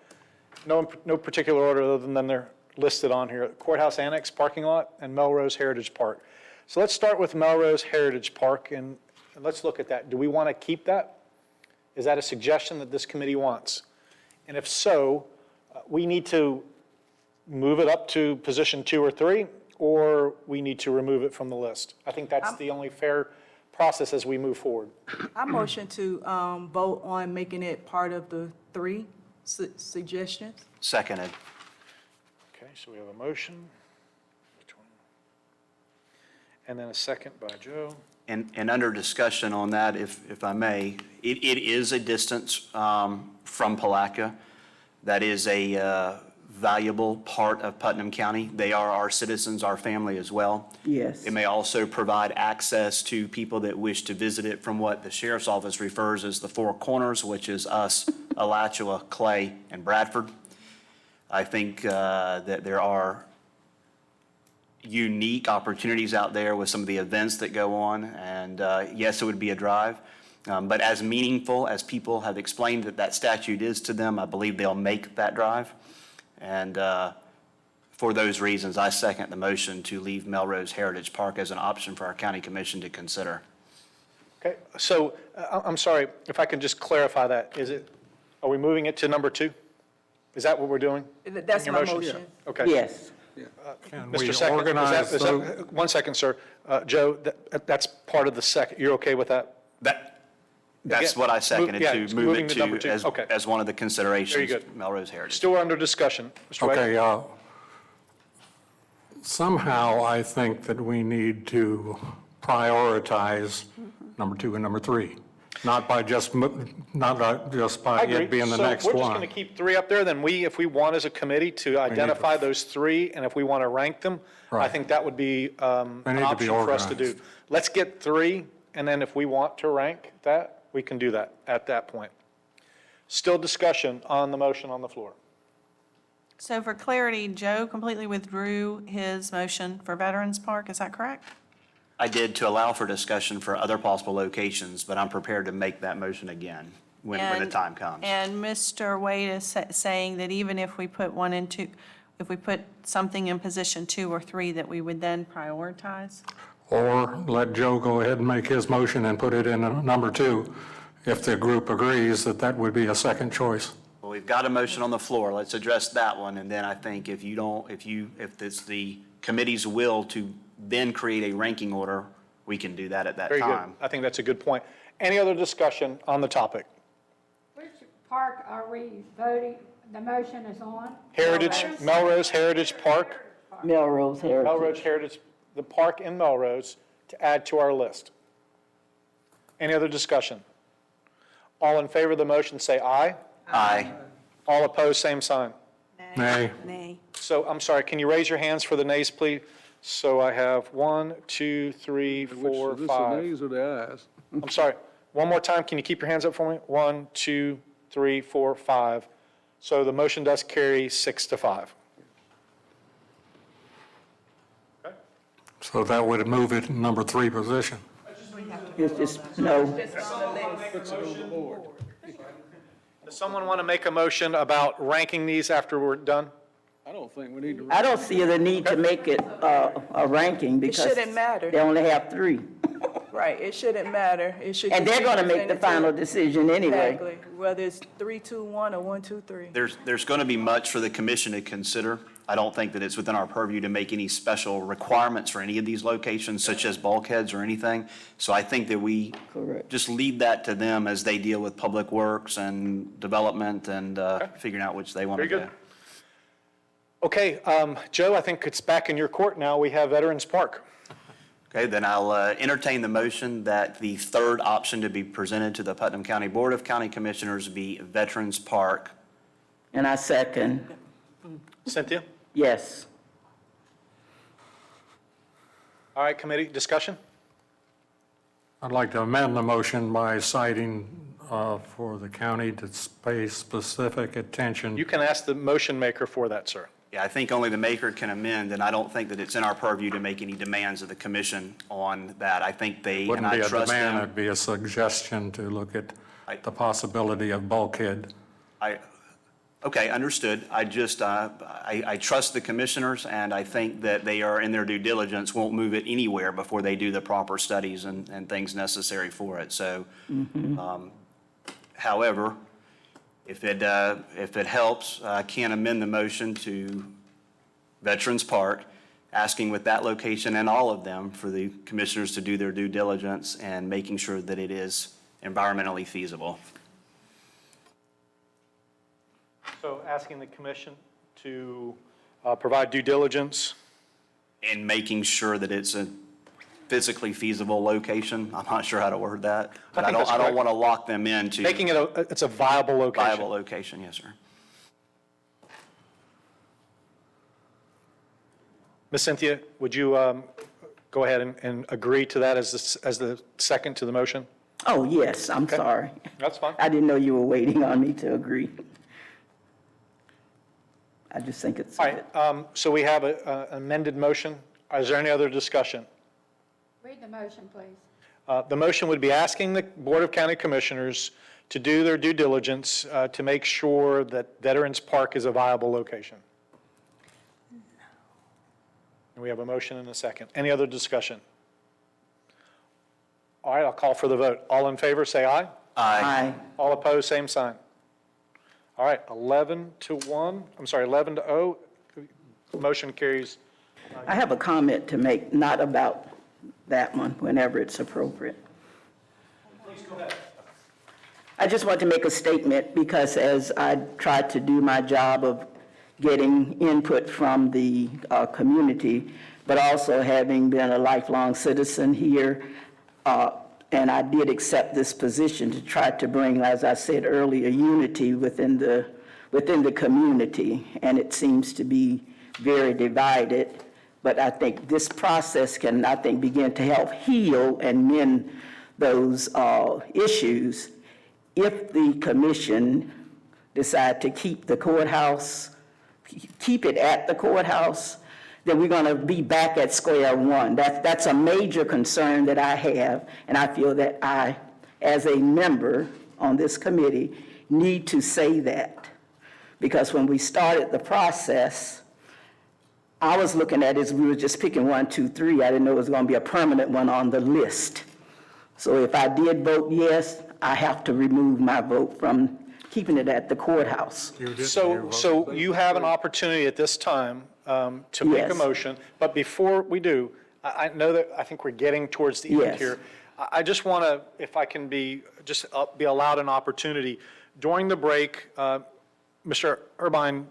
No particular order other than they're listed on here. Courthouse Annex Parking Lot and Melrose Heritage Park. So let's start with Melrose Heritage Park and let's look at that. Do we want to keep that? Is that a suggestion that this committee wants? And if so, we need to move it up to position 2 or 3, or we need to remove it from the list. I think that's the only fair process as we move forward. I motion to vote on making it part of the 3 suggestions. Seconded. Okay, so we have a motion. And then a second by Joe. And under discussion on that, if I may, it is a distance from Palatka. That is a valuable part of Putnam County. They are our citizens, our family as well. Yes. It may also provide access to people that wish to visit it from what the sheriff's office refers as the Four Corners, which is us, Alachua, Clay, and Bradford. I think that there are unique opportunities out there with some of the events that go on, and yes, it would be a drive. But as meaningful as people have explained that statute is to them, I believe they'll make that drive. And for those reasons, I second the motion to leave Melrose Heritage Park as an option for our county commission to consider. Okay, so I'm sorry, if I can just clarify that, are we moving it to number 2? Is that what we're doing? That's In your my motion. Okay. Yes. Can we Mr. Second, organize is that, 1 second, sir. Joe, that's part of the second, you're okay with that? That's what I seconded, Yeah, to move moving it to number 2. to Okay. as one of the considerations. Very good. Melrose Heritage. Still under discussion. Mr. White? Okay, somehow I think that we need to prioritize number 2 and number 3, not by just by I agree. it being the So next we're just going one. to keep 3 up there, then if we want as a committee to identify those 3, and if we want to rank them, I Right. think that would be an They need to be option for us to do. organized. Let's get 3, and then if we want to rank that, we can do that at that point. Still discussion on the motion on the floor. So for clarity, Joe completely withdrew his motion for Veterans Park, is that correct? I did to allow for discussion for other possible locations, but I'm prepared to make that motion again when the And- time comes. And Mr. Wade is saying that even if we put one and two, if we put something in position 2 or 3, that we would then prioritize? Or let Joe go ahead and make his motion and put it in number 2, if the group agrees that that would be a second choice. Well, we've got a motion on the floor. Let's address that one. And then I think if it's the committee's will to then create a ranking order, we can do that at that Very good. time. I think that's a good point. Any other discussion on the topic? Which park are we voting, the motion is on? Melrose Heritage Park. Melrose Heritage. Melrose Heritage, the park in Melrose, to add to our list. Any other discussion? All in favor of the motion, say aye. Aye. All opposed, same sign. Nay. Nay. So, I'm sorry, can you raise your hands for the nays, please? So I have 1, 2, 3, 4, Which, 5. the nays or the ayes? I'm sorry, one more time, can you keep your hands up for me? 1, 2, 3, 4, 5. So the motion does carry 6 to 5. So that would move it in number 3 position. It's just, no. Puts it on the board. Does someone want to make a motion about ranking these after we're done? I don't think we need to. I don't see the need to make it a ranking because shouldn't matter. they only have 3. Right, it shouldn't matter. It should. And just they're be going to make the presented final to- decision anyway. Exactly, whether it's 3, 2, 1 or 1, 2, 3. There's going to be much for the commission to consider. I don't think that it's within our purview to make any special requirements for any of these locations, such as bulkheads or anything. So I think that we Correct. just leave that to them as they deal with public works and development and figuring out which they want to Very do. good. Okay, Joe, I think it's back in your court now. We have Veterans Park. Okay, then I'll entertain the motion that the third option to be presented to the Putnam County Board of County Commissioners be Veterans Park. And I second, Cynthia? yes. All right, committee, discussion? I'd like to amend the motion by citing for the county to pay specific attention. You can ask the motion maker for that, sir. Yeah, I think only the maker can amend, and I don't think that it's in our purview to make any demands of the commission on that. I think they, and Wouldn't I be a trust demand, them. it'd be a suggestion to look at the possibility of bulkhead. Okay, understood. I just, I trust the commissioners, and I think that they are in their due diligence, won't move it anywhere before they do the proper studies and things necessary for it. So, however, if it helps, I can amend the motion to Veterans Park, asking with that location and all of them for the commissioners to do their due diligence and making sure that it is environmentally feasible. So asking the commission to provide due diligence. And making sure that it's a physically feasible location. I'm not sure how to word that, but I think that's don't correct. want to lock them into. Making it it's a viable location. Viable location, yes, sir. Ms. Cynthia, would you go ahead and agree to that as the second to the motion? Oh, yes, I'm sorry. That's fine. I didn't know you were waiting on me to agree. I just think it's. All right, so we have an amended motion. Is there any other discussion? Read the motion, please. The motion would be asking the Board of County Commissioners to do their due diligence to make sure that Veterans Park is a viable location. And we have a motion and a second. Any other discussion? All right, I'll call for the vote. All in favor, say aye. Aye. All opposed, same sign. All right, 11 to 1, I'm sorry, 11 to 0. Motion carries. I have a comment to make, not about that one, whenever it's appropriate. Please go ahead. I just want to make a statement because as I tried to do my job of getting input from the community, but also having been a lifelong citizen here, and I did accept this position to try to bring, as I said earlier, unity within the community, and it seems to be very divided. But I think this process can, I think, begin to help heal and mend those issues if the commission decide to keep the courthouse keep it at the courthouse, then we're going to be back at square one. That's a major concern that I have, and I feel that I, as a member on this committee, need to say that. Because when we started the process, I was looking at it as we were just picking 1, 2, 3. I didn't know it was going to be a permanent one on the list. So if I did vote yes, I have to remove my vote from keeping it at the courthouse. So you have an opportunity at this time to make a Yes. motion, but before we do, I know that, I think we're getting towards the end Yes. here. I just want to, if I can be allowed an opportunity, during the break, Mr. Urbine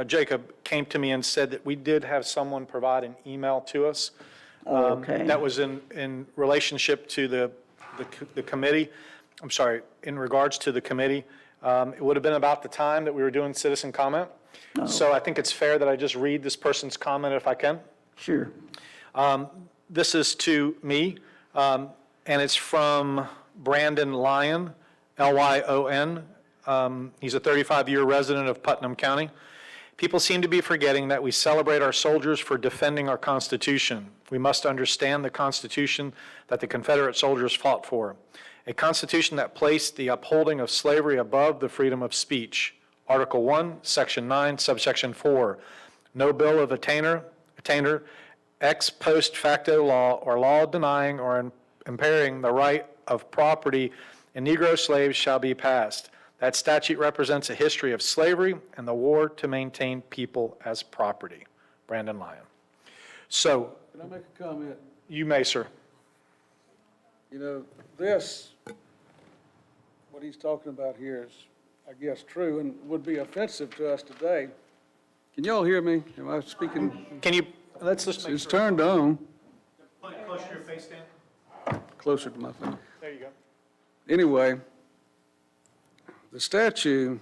Jacob came to me and said that we did have someone provide an email to us. Okay. That was in relationship to the committee. I'm sorry, in regards to the committee. It would have been about the time that we were doing citizen comment. So I think it's fair that I just read this person's comment if I can. Sure. This is to me, and it's from Brandon Lyon, Lyon. He's a 35-year resident of Putnam County. People seem to be forgetting that we celebrate our soldiers for defending our Constitution. We must understand the Constitution that the Confederate soldiers fought for. A Constitution that placed the upholding of slavery above the freedom of speech. Article 1, Section 9, subsection 4. No bill of attainder, ex post facto law, or law denying or impairing the right of property in Negro slaves shall be passed. That statute represents a history of slavery and the war to maintain people as property. Brandon Lyon. So, Can I make a comment? you may, sir. You know, this, what he's talking about here is, I guess, true and would be offensive to us today. Can y'all hear me? Am I speaking? Can you, let's just make It's sure. turned on. Put it closer to your face, Dan. Closer to my face. There you go. Anyway, the statue,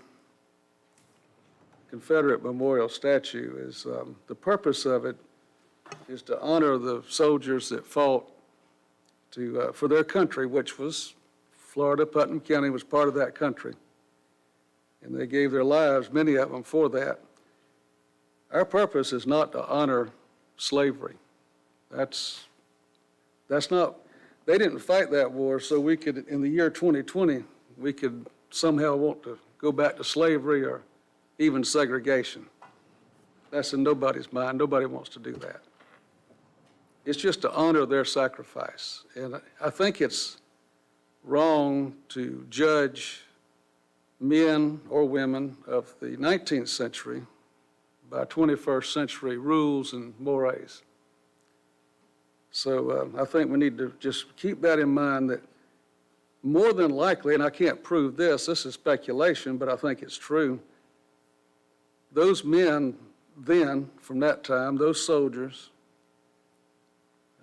Confederate Memorial Statue, is, the purpose of it is to honor the soldiers that fought for their country, which was Florida. Putnam County was part of that country. And they gave their lives, many of them, for that. Our purpose is not to honor slavery. That's not, they didn't fight that war so we could, in the year 2020, we could somehow want to go back to slavery or even segregation. That's in nobody's mind. Nobody wants to do that. It's just to honor their sacrifice. And I think it's wrong to judge men or women of the 19th century by 21st century rules and mores. So I think we need to just keep that in mind, that more than likely, and I can't prove this is speculation, but I think it's true, those men then, from that time, those soldiers,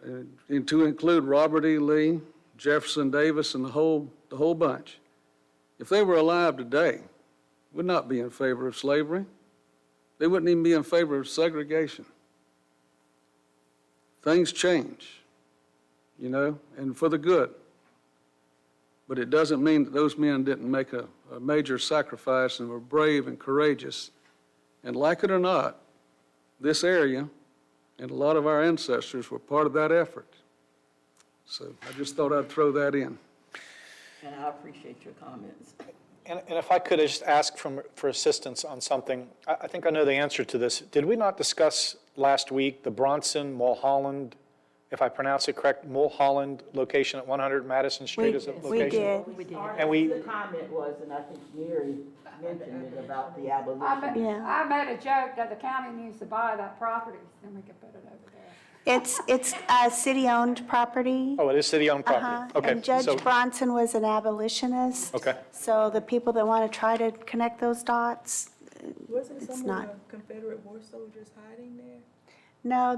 and to include Robert E. Lee, Jefferson Davis, and the whole bunch, if they were alive today, would not be in favor of slavery. They wouldn't even be in favor of segregation. Things change, you know, and for the good. But it doesn't mean that those men didn't make a major sacrifice and were brave and courageous. And like it or not, this area and a lot of our ancestors were part of that effort. So I just thought I'd throw that in. And I appreciate your comments. And if I could just ask for assistance on something, I think I know the answer to this. Did we not discuss last week the Bronson Mulholland, if I pronounce it correct, Mulholland location at 100 Madison Street as a location? We did. And we, The comment was, and I think Mary mentioned it about the abolition. Yeah. I made a joke that the county needs to buy that property, then we could put it over there. It's a city-owned property. oh, it is city-owned Uh-huh. property. Okay. And Judge so- Bronson was an abolitionist. Okay. So the people that want to try to connect those dots, Wasn't It's some not. of the Confederate war soldiers hiding there? no,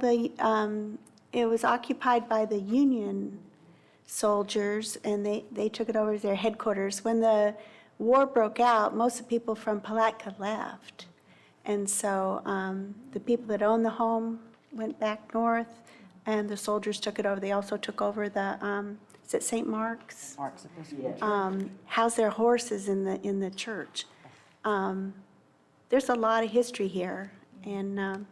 it was occupied by the Union soldiers, and they took it over as their headquarters. When the war broke out, most of the people from Palatka left. And so the people that owned the home went back north, and the soldiers took it over. They also took over the, is it St. Mark's? Housed their horses in the church. There's a lot of history here, And,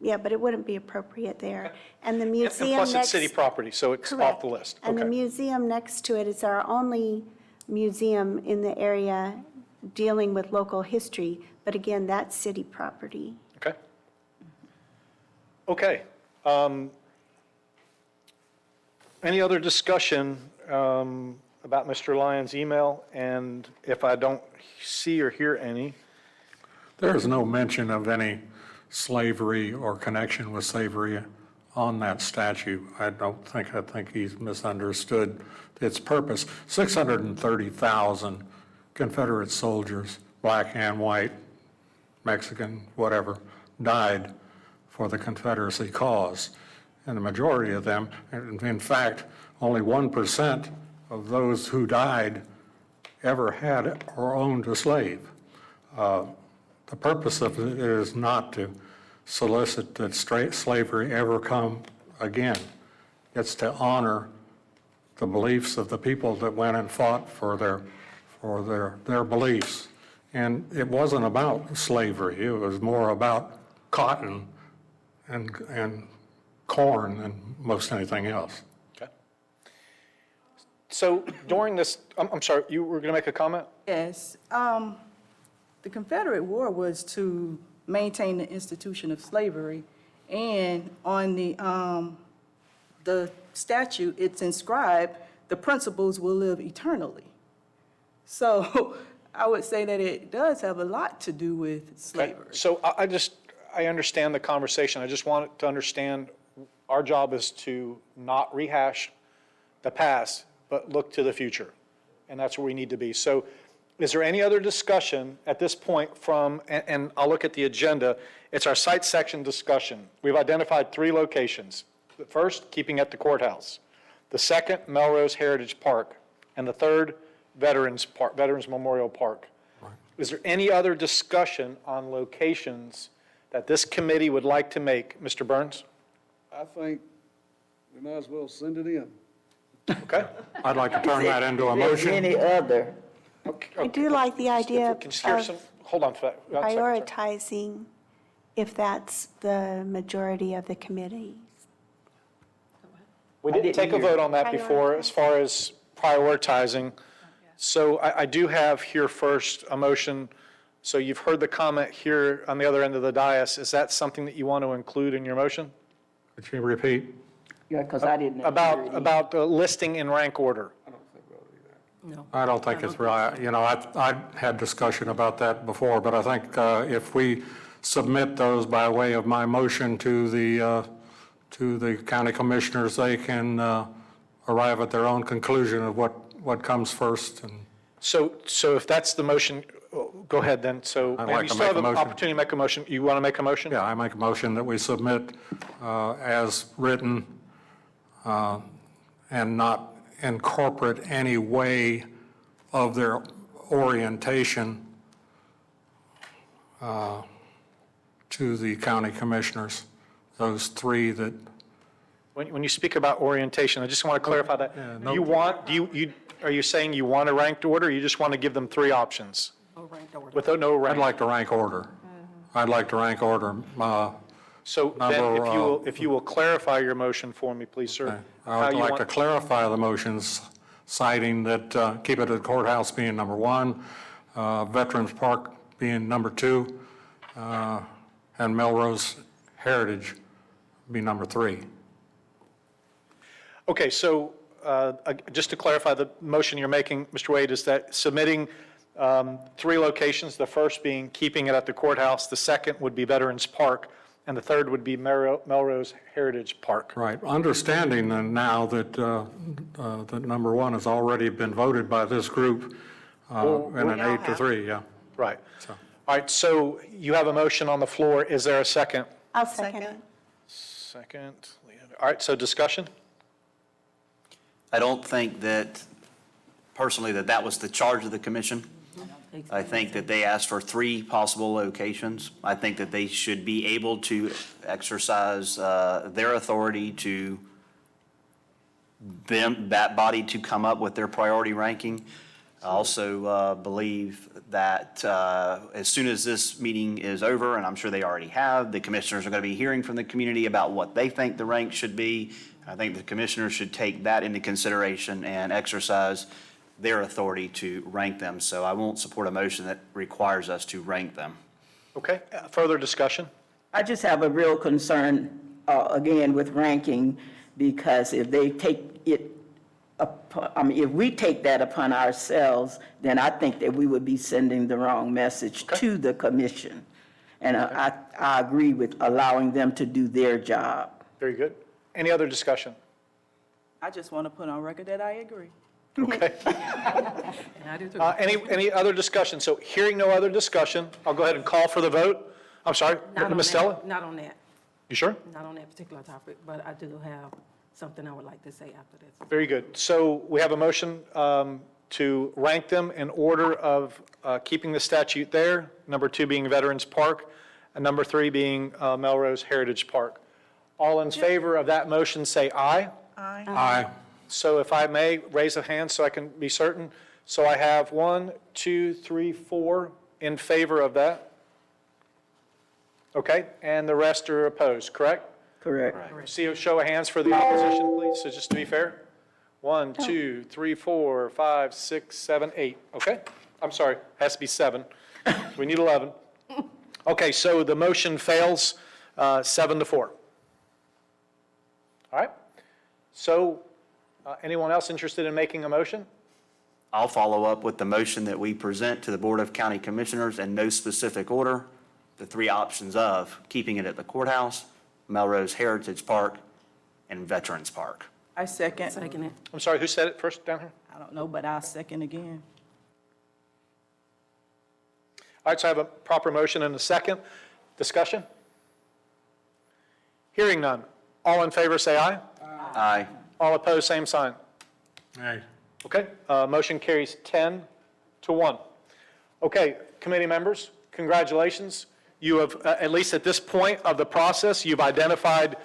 yeah, but it wouldn't be appropriate there. And the museum And plus, next. it's city property, so it's off the list. And the Okay. museum next to it is our only museum in the area dealing with local history, but again, that's city property. Okay. Okay. Any other discussion about Mr. Lyons' email? And if I don't see or hear any, There is no mention of any slavery or connection with slavery on that statute. I think he's misunderstood its purpose. 630,000 Confederate soldiers, black and white, Mexican, whatever, died for the Confederacy cause. And the majority of them, in fact, only 1% of those who died ever had or owned a slave. The purpose of it is not to solicit that slavery ever come again. It's to honor the beliefs of the people that went and fought for their beliefs. And it wasn't about slavery. It was more about cotton and corn than most anything else. okay. So during this, I'm sorry, you were going to make a comment? Yes. The Confederate War was to maintain the institution of slavery, and on the statute, it's inscribed, the principles will live eternally. So I would say that it does have a lot to do with Okay. slavery. So I understand the conversation. I just want to understand our job is to not rehash the past, but look to the future. And that's where we need to be. So is there any other discussion at this point from, and I'll look at the agenda, it's our site section discussion. We've identified 3 locations. The first, keeping at the courthouse. The second, Melrose Heritage Park. And the third, Veterans Memorial Park. Right. Is there any other discussion on locations that this committee would like to make? Mr. Burns? I think we might as well send it in. Okay. I'd like to turn that into a motion. Any other? I do like the idea of Hold on for that. 1 second, sorry. prioritizing if that's the majority of the committee. We didn't take a vote on that before as far as prioritizing. So I do have here first a motion. So you've heard the comment here on the other end of the dais. Is that something that you want to include in your motion? Could you repeat? Yeah, because I didn't. About listing in rank order. I don't think it's right. You know, I had discussion about that before, but I think if we submit those by way of my motion to the county commissioners, they can arrive at their own conclusion of what comes first. And So if that's the motion, go ahead then. So I'd ma'am, like you to still make have a an motion. opportunity to make a motion. You want to make a motion? yeah, I make a motion that we submit as written and not incorporate any way of their orientation to the county commissioners, those 3 that. When you speak about orientation, I just want to clarify that. Yeah, no. Are you saying you want a ranked order, or you just want to give them 3 options? With no rank? I'd like to rank order. I'd like to rank order. So then, if you will clarify your motion for me, please, sir. I would like to clarify the motions, citing that keep it at the courthouse being number 1, Veterans Park being number 2, and Melrose Heritage be number 3. Okay, so just to clarify, the motion you're making, Mr. Wade, is that submitting 3 locations, the first being keeping it at the courthouse, the second would be Veterans Park, and the third would be Melrose Heritage Park. Right. Understanding now that that number 1 has already been voted by this group in an 8-3, yeah. Right. All right, so you have a motion on the floor. Is there a second? I'll second it. Second. All right, so discussion? I don't think that, personally, that was the charge of the commission. I think that they asked for 3 possible locations. I think that they should be able to exercise their authority to that body to come up with their priority ranking. I also believe that as soon as this meeting is over, and I'm sure they already have, the commissioners are going to be hearing from the community about what they think the rank should be. I think the commissioners should take that into consideration and exercise their authority to rank them. So I won't support a motion that requires us to rank them. Okay, further discussion? I just have a real concern, again, with ranking, because if they take it, if we take that upon ourselves, then I think that we would be sending the wrong message to the commission. And I agree with allowing them to do their job. Very good. Any other discussion? I just want to put on record that I agree. Okay. And I do too. Any other discussion? So hearing no other discussion, I'll go ahead and call for the vote. I'm sorry, Not on Ms. that- Stella? Not on that, You sure? not on that particular topic, but I do have something I would like to say after this. Very good. So we have a motion to rank them in order of keeping the statute there, number 2 being Veterans Park, and number 3 being Melrose Heritage Park. All in favor of that motion, say aye. Aye. Aye. So if I may, raise a hand so I can be certain. So I have 1, 2, 3, 4 in favor of that. Okay, and the rest are opposed, correct? Correct. See a show of hands for the opposition, please, so just to be fair. 1, 2, 3, 4, 5, 6, 7, 8, okay? I'm sorry, has to be 7. We need 11. Okay, so the motion fails 7-4. All right? So anyone else interested in making a motion? I'll follow up with the motion that we present to the Board of County Commissioners in no specific order, the 3 options of keeping it at the courthouse, Melrose Heritage Park, and Veterans Park. I second. Second it. I'm sorry, who said it first down here? I don't know, but I'll second again. All right, so I have a proper motion and a second. Discussion? Hearing none. All in favor, say aye. Aye. All opposed, same sign. Aye. Okay, motion carries 10-1. Okay, committee members, congratulations. You have, at least at this point of the process, you've identified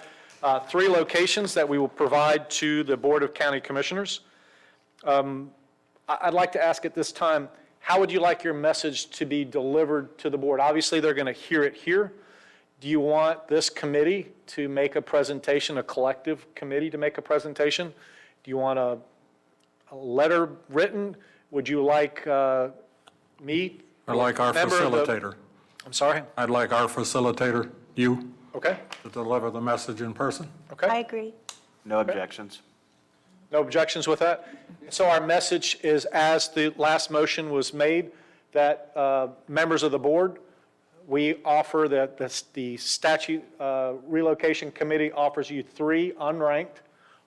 3 locations that we will provide to the Board of County Commissioners. I'd like to ask at this time, how would you like your message to be delivered to the board? Obviously, they're going to hear it here. Do you want this committee to make a presentation, a collective committee to make a presentation? Do you want a letter written? Would you like me? I'd like our facilitator. I'm sorry? I'd like our facilitator, you, Okay, to deliver the message in person. I okay. agree. No objections. No objections with that? So our message is, as the last motion was made, that members of the board, we offer that the statute relocation committee offers you 3 unranked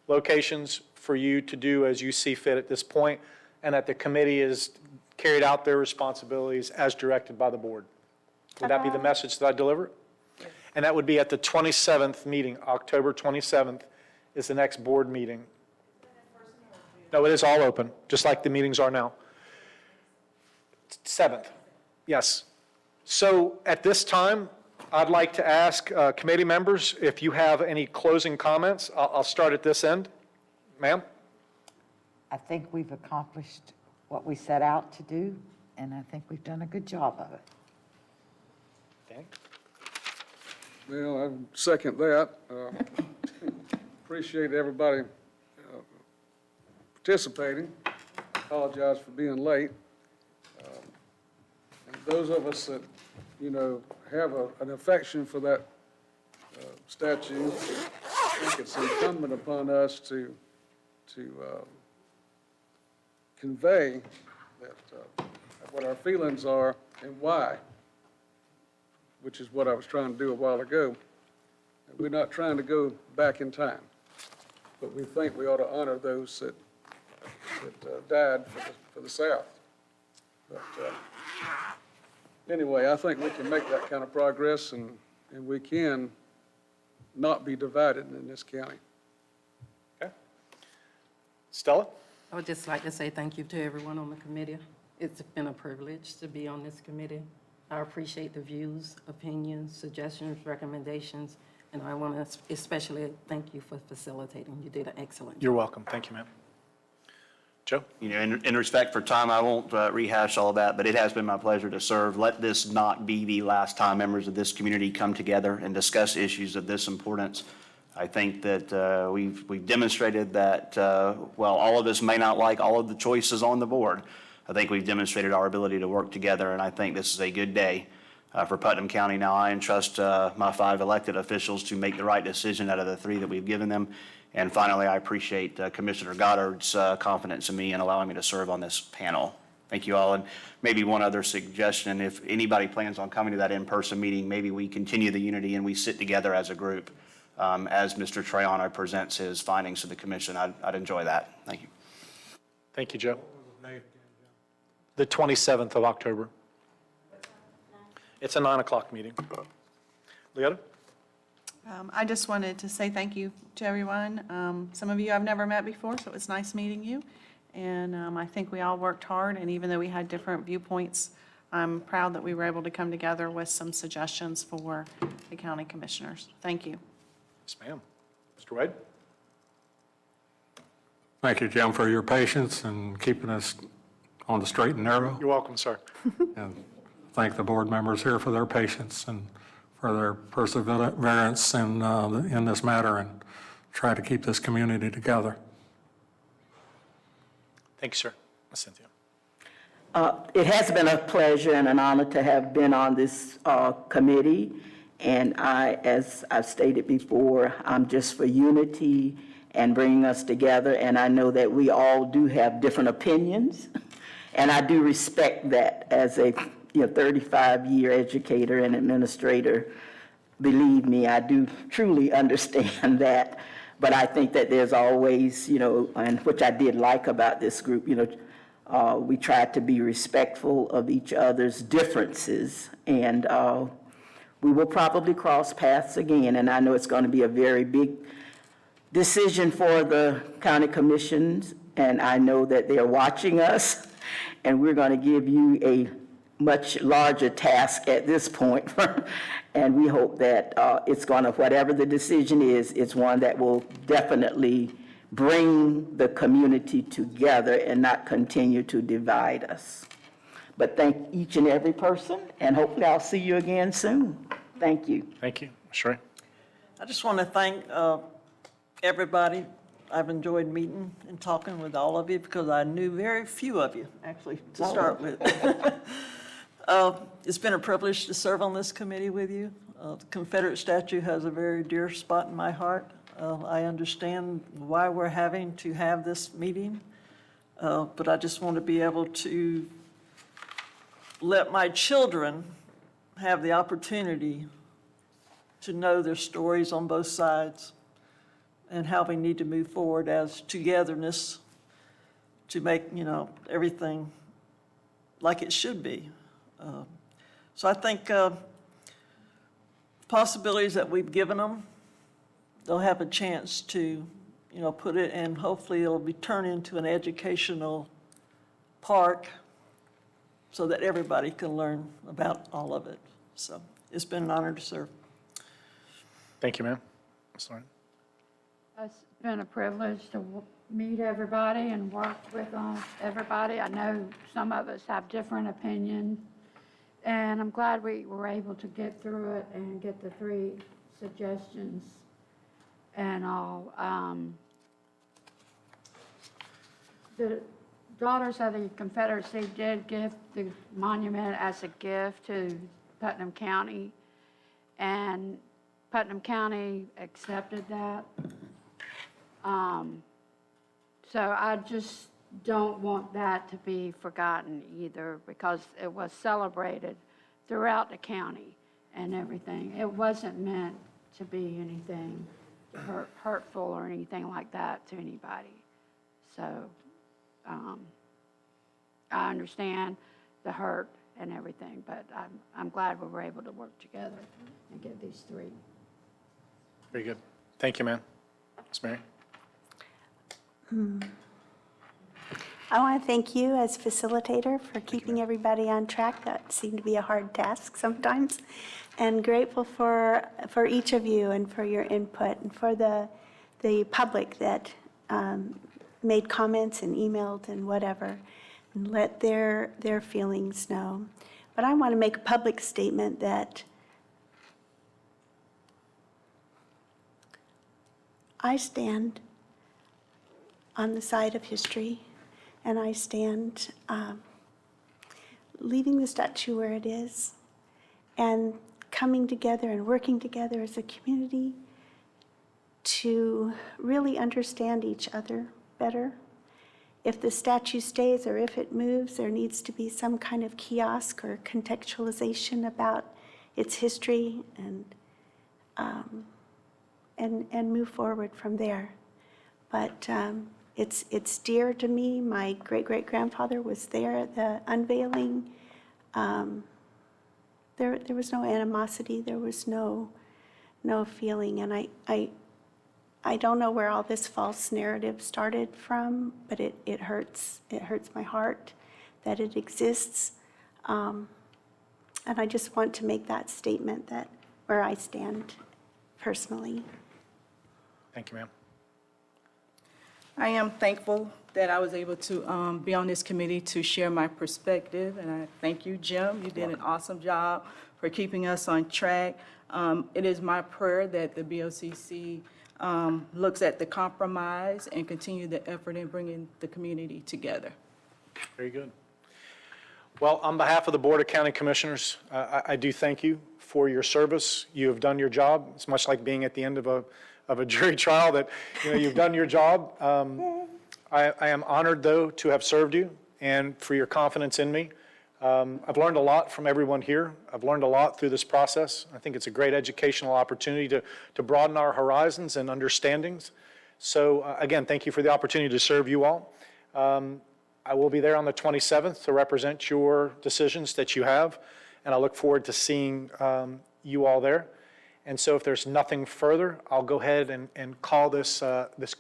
locations for you to do as you see fit at this point, and that the committee has carried out their responsibilities as directed by the board. Would that be the message that I deliver? And that would be at the 27th meeting, October 27th is the next board meeting. No, it is all open, just like the meetings are now. 7th, yes. So at this time, I'd like to ask committee members if you have any closing comments. I'll start at this end. Ma'am? I think we've accomplished what we set out to do, and I think we've done a good job of it. Okay. Well, I second that. Appreciate everybody participating. Apologize for being late. And those of us that, have an affection for that statue, I think it's incumbent upon us to convey that what our feelings are and why, which is what I was trying to do a while ago. We're not trying to go back in time, but we think we ought to honor those that died for the South. But anyway, I think we can make that kind of progress, and we can not be divided in this county. Okay. Stella? I would just like to say thank you to everyone on the committee. It's been a privilege to be on this committee. I appreciate the views, opinions, suggestions, recommendations, and I want to especially thank you for facilitating. You did an excellent job. You're welcome. Thank you, ma'am. Joe? You know, in respect for time, I won't rehash all of that, but it has been my pleasure to serve. Let this not be the last time members of this community come together and discuss issues of this importance. I think that we've demonstrated that while all of us may not like all of the choices on the board, I think we've demonstrated our ability to work together, and I think this is a good day for Putnam County. Now, I entrust my 5 elected officials to make the right decision out of the 3 that we've given them. And finally, I appreciate Commissioner Goddard's confidence in me and allowing me to serve on this panel. Thank you all. And maybe one other suggestion, if anybody plans on coming to that in-person meeting, maybe we continue the unity and we sit together as a group as Mr. Traiano presents his findings to the commission. I'd enjoy that. Thank you. Thank you, Joe. The 27th of October. It's a 9 o'clock meeting. Leota? I just wanted to say thank you to everyone. Some of you I've never met before, so it was nice meeting you. And I think we all worked hard, and even though we had different viewpoints, I'm proud that we were able to come together with some suggestions for the county commissioners. Thank you. Yes, ma'am. Mr. Wade? Thank you, Jim, for your patience and keeping us on the straight and narrow. You're welcome, sir. And thank the board members here for their patience and for their perseverance in this matter, and try to keep this community together. Thank you, sir. Ms. Cynthia? It has been a pleasure and an honor to have been on this committee. And as I've stated before, I'm just for unity and bringing us together. And I know that we all do have different opinions. And I do respect that as a 35-year educator and administrator. Believe me, I do truly understand that. But I think that there's always, and which I did like about this group, we tried to be respectful of each other's differences. And we will probably cross paths again. And I know it's going to be a very big decision for the county commissions. And I know that they're watching us. And we're going to give you a much larger task at this point. And we hope that it's going to, whatever the decision is, it's one that will definitely bring the community together and not continue to divide us. But thank each and every person, and hopefully I'll see you again soon. Thank you. Thank you. Sheree? I just want to thank everybody. I've enjoyed meeting and talking with all of you because I knew very few of you, actually, to start with. It's been a privilege to serve on this committee with you. The Confederate statue has a very dear spot in my heart. I understand why we're having to have this meeting, but I just want to be able to let my children have the opportunity to know their stories on both sides and how we need to move forward as togetherness to make, everything like it should be. So I think possibilities that we've given them, they'll have a chance to, put it, and hopefully it'll be turned into an educational park so that everybody can learn about all of it. So it's been an honor to serve. Thank you, ma'am. Ms. Lauren? It's been a privilege to meet everybody and work with everybody. I know some of us have different opinions, and I'm glad we were able to get through it and get the 3 suggestions and all. The Daughters of the Confederacy did give the monument as a gift to Putnam County, and Putnam County accepted that. So I just don't want that to be forgotten either, because it was celebrated throughout the county and everything. It wasn't meant to be anything hurtful or anything like that to anybody. So I understand the hurt and everything, but I'm glad we were able to work together and get these 3. Very good. Thank you, ma'am. Ms. Mary? I want to thank you as facilitator for keeping everybody on track. That seemed to be a hard task sometimes. And grateful for each of you and for your input, and for the public that made comments and emailed and whatever, and let their feelings know. But I want to make a public statement that I stand on the side of history, and I stand leaving the statue where it is and coming together and working together as a community to really understand each other better. If the statue stays or if it moves, there needs to be some kind of kiosk or contextualization about its history and move forward from there. But it's dear to me. My great-great-grandfather was there at the unveiling. There was no animosity. There was no feeling. And I don't know where all this false narrative started from, but it hurts. It hurts my heart that it exists. And I just want to make that statement that where I stand personally. Thank you, ma'am. I am thankful that I was able to be on this committee to share my perspective, and I thank you, Jim. You did an awesome job for keeping us on track. It is my prayer that the BOCC looks at the compromise and continue the effort in bringing the community together. Very good. Well, on behalf of the Board of County Commissioners, I do thank you for your service. You have done your job. It's much like being at the end of a jury trial that, you've done your job. I am honored, though, to have served you and for your confidence in me. I've learned a lot from everyone here. I've learned a lot through this process. I think it's a great educational opportunity to broaden our horizons and understandings. So again, thank you for the opportunity to serve you all. I will be there on the 27th to represent your decisions that you have, and I look forward to seeing you all there. And so if there's nothing further, I'll go ahead and call this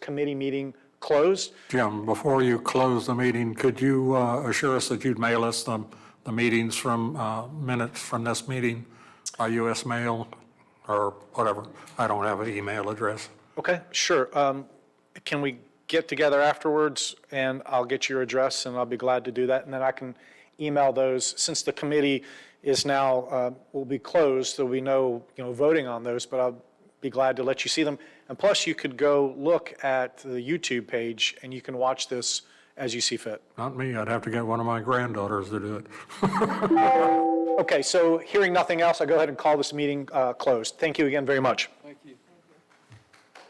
committee meeting closed. Jim, before you close the meeting, could you assure us that you'd mail us the meetings from minutes from this meeting by U.S. mail or whatever? I don't have an email address. Okay, sure. Can we get together afterwards and I'll get your address and I'll be glad to do that. And then I can email those. Since the committee is now, will be closed, there'll be no, voting on those, but I'll be glad to let you see them. And plus you could go look at the YouTube page and you can watch this as you see fit. Not me. I'd have to get one of my granddaughters to do it. Okay, so hearing nothing else, I'll go ahead and call this meeting closed. Thank you again very much.